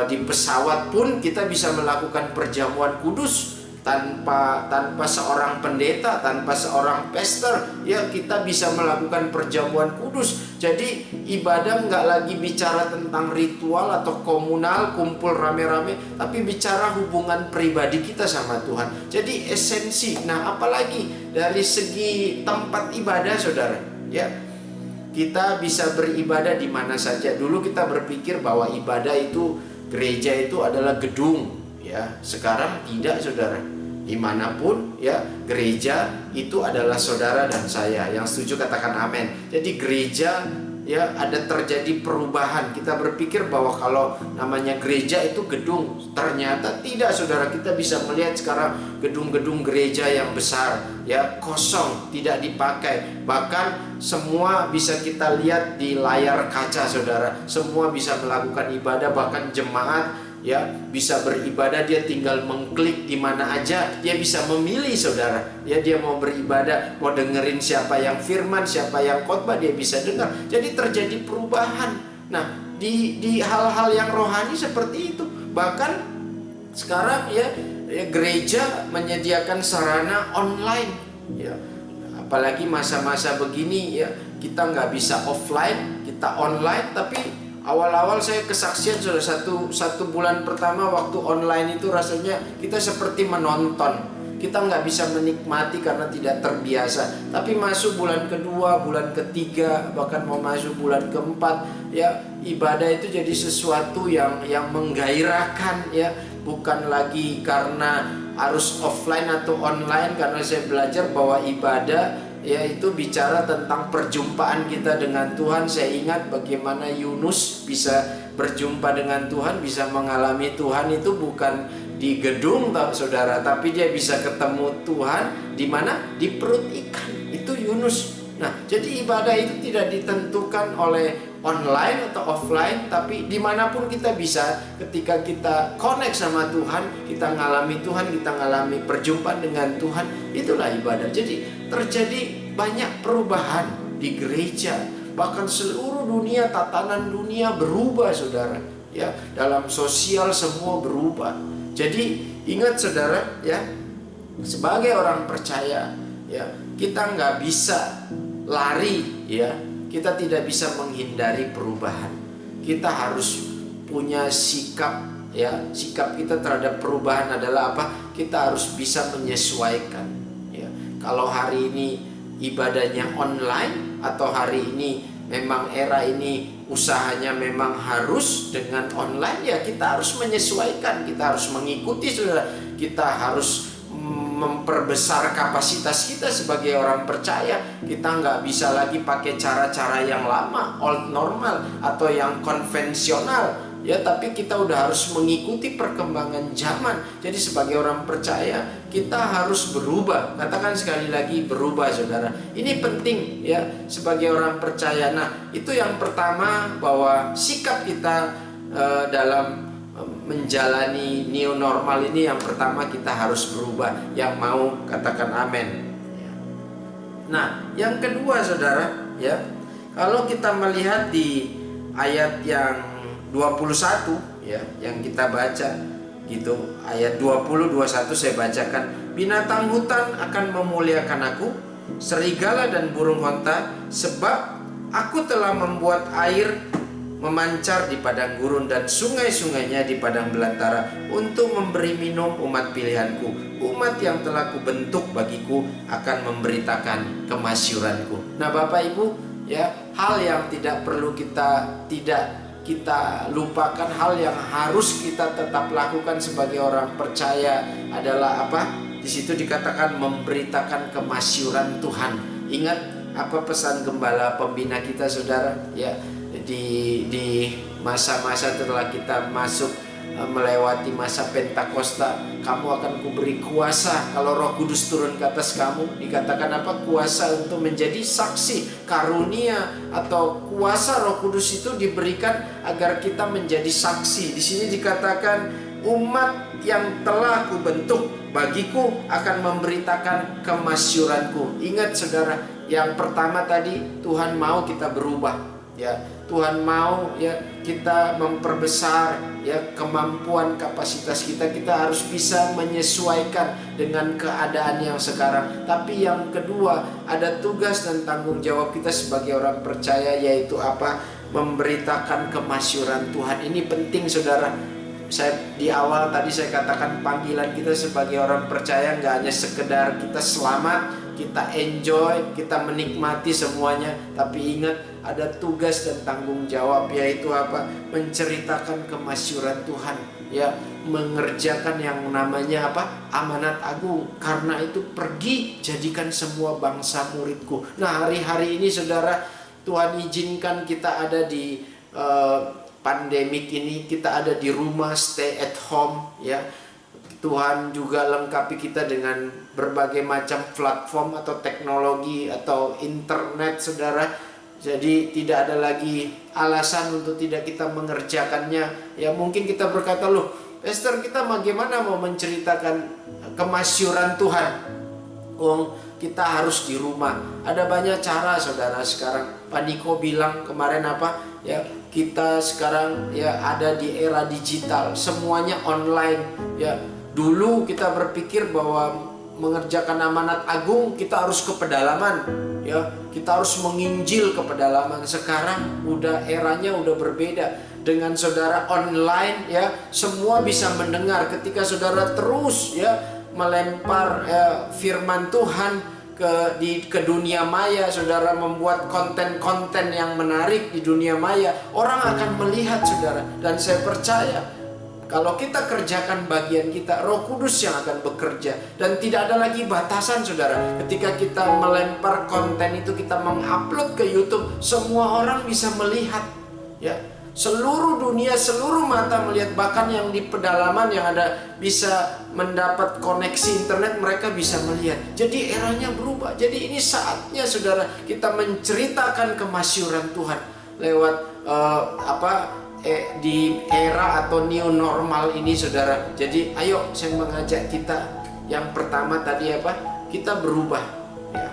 di pesawat pun kita bisa melakukan perjamuan kudus tanpa seorang pendeta, tanpa seorang pastor, ya, kita bisa melakukan perjamuan kudus. Jadi ibadah nggak lagi bicara tentang ritual atau komunal, kumpul rame-rame, tapi bicara hubungan pribadi kita sama Tuhan. Jadi esensi. Nah, apalagi dari segi tempat ibadah, saudara, ya, kita bisa beribadah di mana saja. Dulu kita berpikir bahwa ibadah itu, gereja itu adalah gedung, ya. Sekarang tidak, saudara. Dimanapun, ya, gereja itu adalah saudara dan saya. Yang setuju katakan amin. Jadi gereja, ya, ada terjadi perubahan. Kita berpikir bahwa kalau namanya gereja itu gedung, ternyata tidak, saudara. Kita bisa melihat sekarang gedung-gedung gereja yang besar, ya, kosong, tidak dipakai. Bahkan semua bisa kita lihat di layar kaca, saudara. Semua bisa melakukan ibadah, bahkan jemaat, ya, bisa beribadah. Dia tinggal mengklik di mana aja, dia bisa memilih, saudara. Ya, dia mau beribadah, mau dengerin siapa yang firman, siapa yang khotbah, dia bisa dengar. Jadi terjadi perubahan. Nah, di hal-hal yang rohani seperti itu. Bahkan sekarang, ya, gereja menyediakan sarana online, ya. Apalagi masa-masa begini, ya, kita nggak bisa offline, kita online. Tapi awal-awal saya kesaksian, sudah satu bulan pertama waktu online itu rasanya kita seperti menonton. Kita nggak bisa menikmati karena tidak terbiasa. Tapi masuk bulan kedua, bulan ketiga, bahkan mau masuk bulan keempat, ya, ibadah itu jadi sesuatu yang menggairahkan, ya. Bukan lagi karena harus offline atau online, karena saya belajar bahwa ibadah, ya, itu bicara tentang perjumpaan kita dengan Tuhan. Saya ingat bagaimana Yunus bisa berjumpa dengan Tuhan, bisa mengalami Tuhan itu bukan di gedung, saudara, tapi dia bisa ketemu Tuhan di mana? Di perut ikan. Itu Yunus. Nah, jadi ibadah itu tidak ditentukan oleh online atau offline, tapi dimanapun kita bisa. Ketika kita connect sama Tuhan, kita ngalami Tuhan, kita ngalami perjumpaan dengan Tuhan, itulah ibadah. Jadi terjadi banyak perubahan di gereja, bahkan seluruh dunia, tatanan dunia berubah, saudara. Ya, dalam sosial semua berubah. Jadi ingat saudara, ya, sebagai orang percaya, ya, kita nggak bisa lari, ya, kita tidak bisa menghindari perubahan. Kita harus punya sikap, ya, sikap kita terhadap perubahan adalah apa? Kita harus bisa menyesuaikan, ya. Kalau hari ini ibadahnya online, atau hari ini memang era ini usahanya memang harus dengan online, ya kita harus menyesuaikan, kita harus mengikuti, saudara. Kita harus memperbesar kapasitas kita sebagai orang percaya. Kita nggak bisa lagi pakai cara-cara yang lama, old normal, atau yang konvensional, ya, tapi kita udah harus mengikuti perkembangan zaman. Jadi sebagai orang percaya kita harus berubah. Katakan sekali lagi, berubah, saudara. Ini penting, ya, sebagai orang percaya. Nah, itu yang pertama, bahwa sikap kita dalam menjalani new normal ini, yang pertama kita harus berubah. Yang mau katakan amin. Nah, yang kedua, saudara, ya, kalau kita melihat di ayat yang 21, ya, yang kita baca gitu, ayat 20-21 saya bacakan. Binatang hutan akan memuliakan aku, serigala dan burung onta, sebab aku telah membuat air memancar di padang gurun dan sungai-sungainya di padang belantara, untuk memberi minum umat pilihanku. Umat yang telah kubentuk bagiku akan memberitakan kemasyuranku. Nah, Bapak Ibu, ya, hal yang tidak perlu kita lupakan, hal yang harus kita tetap lakukan sebagai orang percaya adalah apa? Di situ dikatakan memberitakan kemasyuran Tuhan. Ingat apa pesan gembala pembina kita, saudara, ya, di masa-masa setelah kita masuk melewati masa Pentakosta, kamu akan kuberi kuasa kalau Roh Kudus turun ke atas kamu. Dikatakan apa? Kuasa untuk menjadi saksi. Karunia atau kuasa Roh Kudus itu diberikan agar kita menjadi saksi. Di sini dikatakan umat yang telah kubentuk bagiku akan memberitakan kemasyuranku. Ingat, saudara, yang pertama tadi, Tuhan mau kita berubah, ya. Tuhan mau, ya, kita memperbesar, ya, kemampuan kapasitas kita. Kita harus bisa menyesuaikan dengan keadaan yang sekarang. Tapi yang kedua, ada tugas dan tanggung jawab kita sebagai orang percaya, yaitu apa? Memberitakan kemasyuran Tuhan. Ini penting, saudara. Di awal tadi saya katakan panggilan kita sebagai orang percaya nggak hanya sekedar kita selamat, kita enjoy, kita menikmati semuanya, tapi ingat ada tugas dan tanggung jawab, yaitu apa? Menceritakan kemasyuran Tuhan, ya, mengerjakan yang namanya apa? Amanat agung. Karena itu pergi jadikan semua bangsa muridku. Nah, hari-hari ini, saudara, Tuhan izinkan kita ada di pandemik ini, kita ada di rumah, stay at home, ya. Tuhan juga lengkapi kita dengan berbagai macam platform atau teknologi atau internet, saudara. Jadi tidak ada lagi alasan untuk tidak kita mengerjakannya. Ya, mungkin kita berkata, loh, Pastor, kita bagaimana mau menceritakan kemasyuran Tuhan? Kita harus di rumah. Ada banyak cara, saudara. Sekarang Pak Niko bilang kemarin apa? Ya, kita sekarang, ya, ada di era digital, semuanya online, ya. Dulu kita berpikir bahwa mengerjakan amanat agung kita harus ke pedalaman, ya, kita harus menginjil ke pedalaman. Sekarang udah eranya udah berbeda. Dengan saudara online, ya, semua bisa mendengar. Ketika saudara terus, ya, melempar firman Tuhan ke dunia maya, saudara membuat konten-konten yang menarik di dunia maya, orang akan melihat, saudara. Dan saya percaya kalau kita kerjakan bagian kita, Roh Kudus yang akan bekerja. Dan tidak ada lagi batasan, saudara. Ketika kita melempar konten itu, kita mengupload ke YouTube, semua orang bisa melihat, ya. Seluruh dunia, seluruh mata melihat. Bahkan yang di pedalaman yang ada bisa mendapat koneksi internet, mereka bisa melihat. Jadi eranya berubah. Jadi ini saatnya, saudara, kita menceritakan kemasyuran Tuhan lewat di era atau new normal ini, saudara. Jadi ayo saya mengajak kita, yang pertama tadi apa? Kita berubah, ya.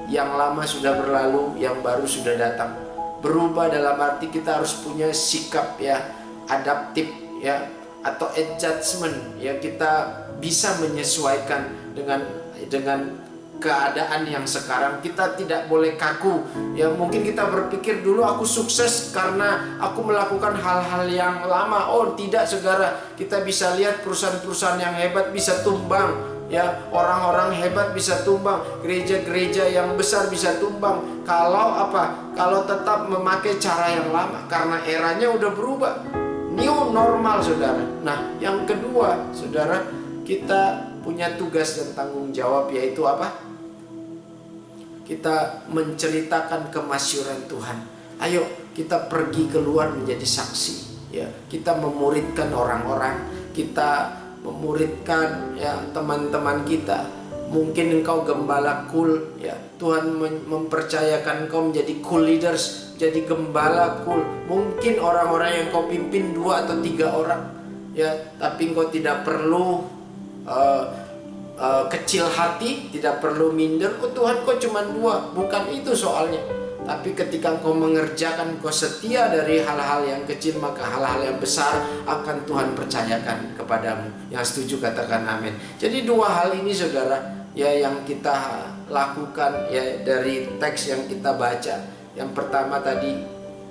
Yang lama sudah berlalu, yang baru sudah datang. Berubah dalam arti kita harus punya sikap, ya, adaptif, ya, atau adjustment, ya. Kita bisa menyesuaikan dengan keadaan yang sekarang. Kita tidak boleh kaku, ya. Mungkin kita berpikir dulu aku sukses karena aku melakukan hal-hal yang lama. Oh tidak, saudara. Kita bisa lihat perusahaan-perusahaan yang hebat bisa tumbang, ya. Orang-orang hebat bisa tumbang, gereja-gereja yang besar bisa tumbang. Kalau apa? Kalau tetap memakai cara yang lama, karena eranya udah berubah. New normal, saudara. Nah, yang kedua, saudara, kita punya tugas dan tanggung jawab, yaitu apa? Kita menceritakan kemasyuran Tuhan. Ayo kita pergi keluar menjadi saksi, ya. Kita memuridkan orang-orang, kita memuridkan, ya, teman-teman kita. Mungkin engkau gembala cool, ya. Tuhan mempercayakan engkau menjadi cool leaders, jadi gembala cool. Mungkin orang-orang yang kau pimpin 2 atau 3 orang, ya. Tapi engkau tidak perlu kecil hati, tidak perlu minder. Oh Tuhan, kau cuma 2, bukan itu soalnya. Tapi ketika engkau mengerjakan, engkau setia dari hal-hal yang kecil, maka hal-hal yang besar akan Tuhan percayakan kepadamu. Yang setuju katakan amin. Jadi 2 hal ini, saudara, ya, yang kita lakukan, ya, dari teks yang kita baca. Yang pertama tadi,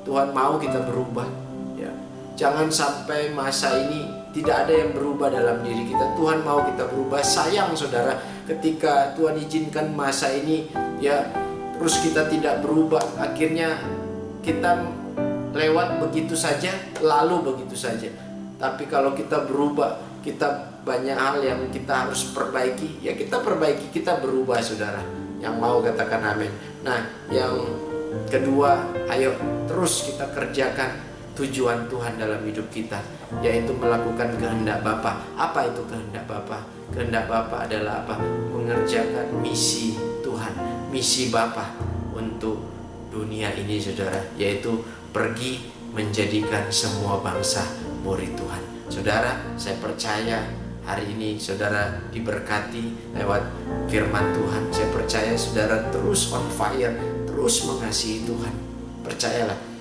Tuhan mau kita berubah, ya. Jangan sampai masa ini tidak ada yang berubah dalam diri kita. Tuhan mau kita berubah. Sayang, saudara, ketika Tuhan izinkan masa ini, ya, terus kita tidak berubah. Akhirnya kita lewat begitu saja, lalu begitu saja. Tapi kalau kita berubah, kita banyak hal yang kita harus perbaiki. Ya, kita perbaiki, kita berubah, saudara. Yang mau katakan amin. Nah, yang kedua, ayo terus kita kerjakan tujuan Tuhan dalam hidup kita, yaitu melakukan kehendak Bapa. Apa itu kehendak Bapa? Kehendak Bapa adalah apa? Mengerjakan misi Tuhan, misi Bapa untuk dunia ini, saudara, yaitu pergi menjadikan semua bangsa murid Tuhan. Saudara, saya percaya hari ini saudara diberkati lewat firman Tuhan. Saya percaya saudara terus on fire, terus mengasihi Tuhan. Percayalah.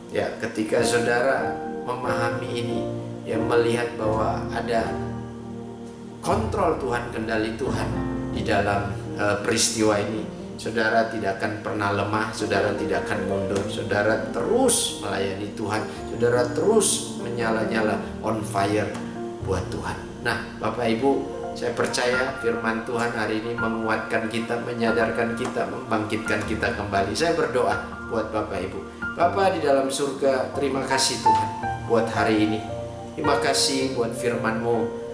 Ya, ketika saudara memahami ini, ya, melihat bahwa ada kontrol Tuhan, kendali Tuhan di dalam peristiwa ini, saudara tidak akan pernah lemah, saudara tidak akan mundur, saudara terus melayani Tuhan, saudara terus menyala-nyala on fire buat Tuhan. Nah, Bapak Ibu, saya percaya firman Tuhan hari ini menguatkan kita, menyadarkan kita, membangkitkan kita kembali. Saya berdoa buat Bapak Ibu. Bapa di dalam surga, terima kasih Tuhan buat hari ini. Terima kasih buat firman-Mu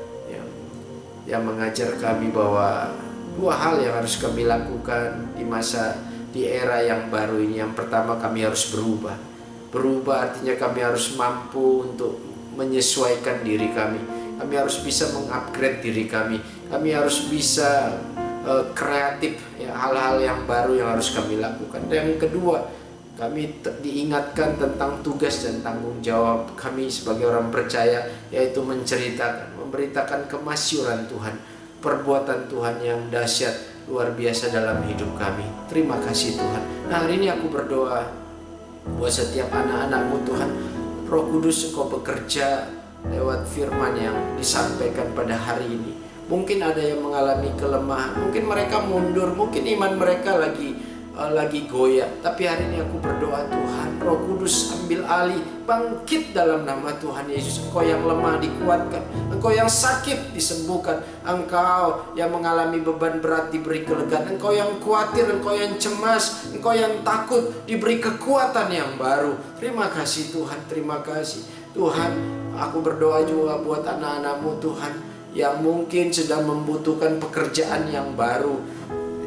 yang mengajar kami bahwa 2 hal yang harus kami lakukan di era yang baru ini. Yang pertama, kami harus berubah. Berubah artinya kami harus mampu untuk menyesuaikan diri kami. Kami harus bisa mengupgrade diri kami. Kami harus bisa kreatif, ya, hal-hal yang baru yang harus kami lakukan. Dan yang kedua, kami diingatkan tentang tugas dan tanggung jawab kami sebagai orang percaya, yaitu menceritakan, memberitakan kemasyuran Tuhan, perbuatan Tuhan yang dahsyat, luar biasa dalam hidup kami. Terima kasih Tuhan. Nah, hari ini aku berdoa buat setiap anak-anak-Mu Tuhan. Roh Kudus, Engkau bekerja lewat firman yang disampaikan pada hari ini. Mungkin ada yang mengalami kelemahan, mungkin mereka mundur, mungkin iman mereka lagi goyah. Tapi hari ini aku berdoa, Tuhan, Roh Kudus ambil alih, bangkit dalam nama Tuhan Yesus. Engkau yang lemah dikuatkan, Engkau yang sakit disembuhkan, Engkau yang mengalami beban berat diberi kelegaan, Engkau yang khawatir, Engkau yang cemas, Engkau yang takut diberi kekuatan yang baru. Terima kasih Tuhan, terima kasih Tuhan. Aku berdoa juga buat anak-anak-Mu Tuhan yang mungkin sedang membutuhkan pekerjaan yang baru.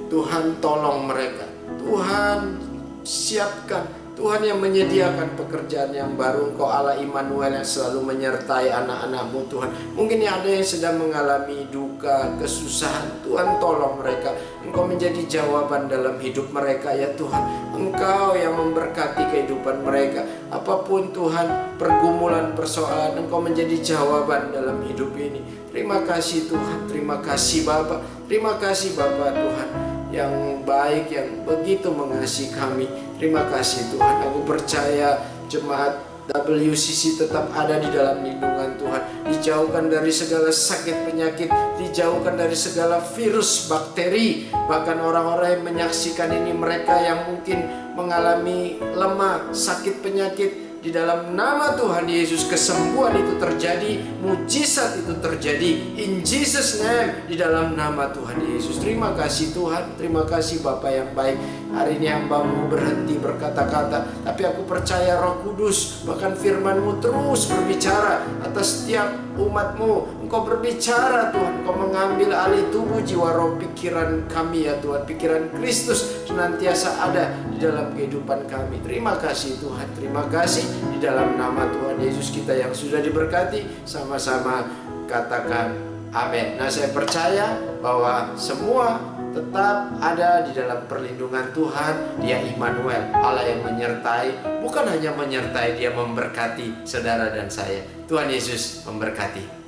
Tuhan, tolong mereka. Tuhan, siapkan Tuhan yang menyediakan pekerjaan yang baru. Engkau Allah Immanuel yang selalu menyertai anak-anak-Mu Tuhan. Mungkin ada yang sedang mengalami duka, kesusahan. Tuhan tolong mereka. Engkau menjadi jawaban dalam hidup mereka ya Tuhan. Engkau yang memberkati kehidupan mereka. Apapun Tuhan pergumulan, persoalan, Engkau menjadi jawaban dalam hidup ini. Terima kasih Tuhan, terima kasih Bapa. Terima kasih Bapa Tuhan yang baik, yang begitu mengasihi kami. Terima kasih Tuhan. Aku percaya jemaat WCC tetap ada di dalam lindungan Tuhan. Dijauhkan dari segala sakit penyakit, dijauhkan dari segala virus, bakteri. Bahkan orang-orang yang menyaksikan ini, mereka yang mungkin mengalami lemah, sakit penyakit, di dalam nama Tuhan Yesus kesembuhan itu terjadi, mujizat itu terjadi. In Jesus name, di dalam nama Tuhan Yesus. Terima kasih Tuhan, terima kasih Bapa yang baik. Hari ini hamba-Mu berhenti berkata-kata, tapi aku percaya Roh Kudus, bahkan firman-Mu terus berbicara atas setiap umat-Mu. Engkau berbicara Tuhan, Engkau mengambil alih tubuh, jiwa, roh, pikiran kami ya Tuhan. Pikiran Kristus senantiasa ada di dalam kehidupan kami. Terima kasih Tuhan, terima kasih. Di dalam nama Tuhan Yesus kita yang sudah diberkati, sama-sama katakan amin. Nah, saya percaya bahwa semua tetap ada di dalam perlindungan Tuhan. Dia Immanuel, Allah yang menyertai. Bukan hanya menyertai, Dia memberkati saudara dan saya. Tuhan Yesus memberkati.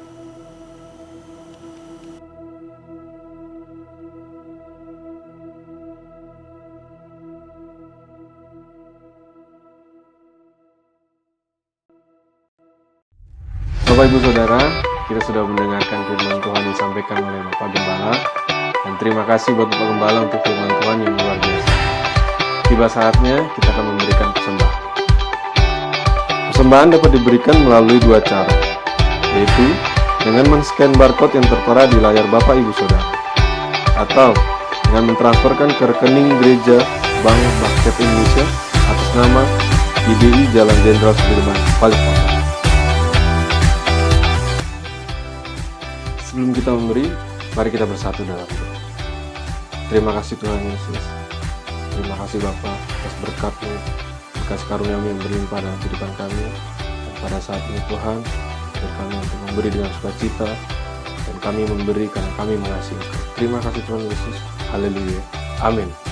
Bapak Ibu Saudara, kita sudah mendengarkan firman Tuhan yang disampaikan oleh Bapak Gembala. Dan terima kasih buat Bapak Gembala untuk firman Tuhan yang luar biasa. Tiba saatnya kita akan memberikan persembahan. Persembahan dapat diberikan melalui dua cara, yaitu dengan men-scan barcode yang tertera di layar Bapak Ibu Saudara, atau dengan mentransferkan ke rekening Gereja Bank Basket Indonesia atas nama GBI Jalan Jenderal Sudirman, Balikpapan. Sebelum kita memberi, mari kita bersatu dalam doa. Terima kasih Tuhan Yesus. Terima kasih Bapa atas berkat-Mu, berkat karunia-Mu yang berlimpah dalam kehidupan kami. Dan pada saat ini Tuhan, ajar kami untuk memberi dengan sukacita, dan kami memberi karena kami mengasihi Engkau. Terima kasih Tuhan Yesus. Haleluya. Amin.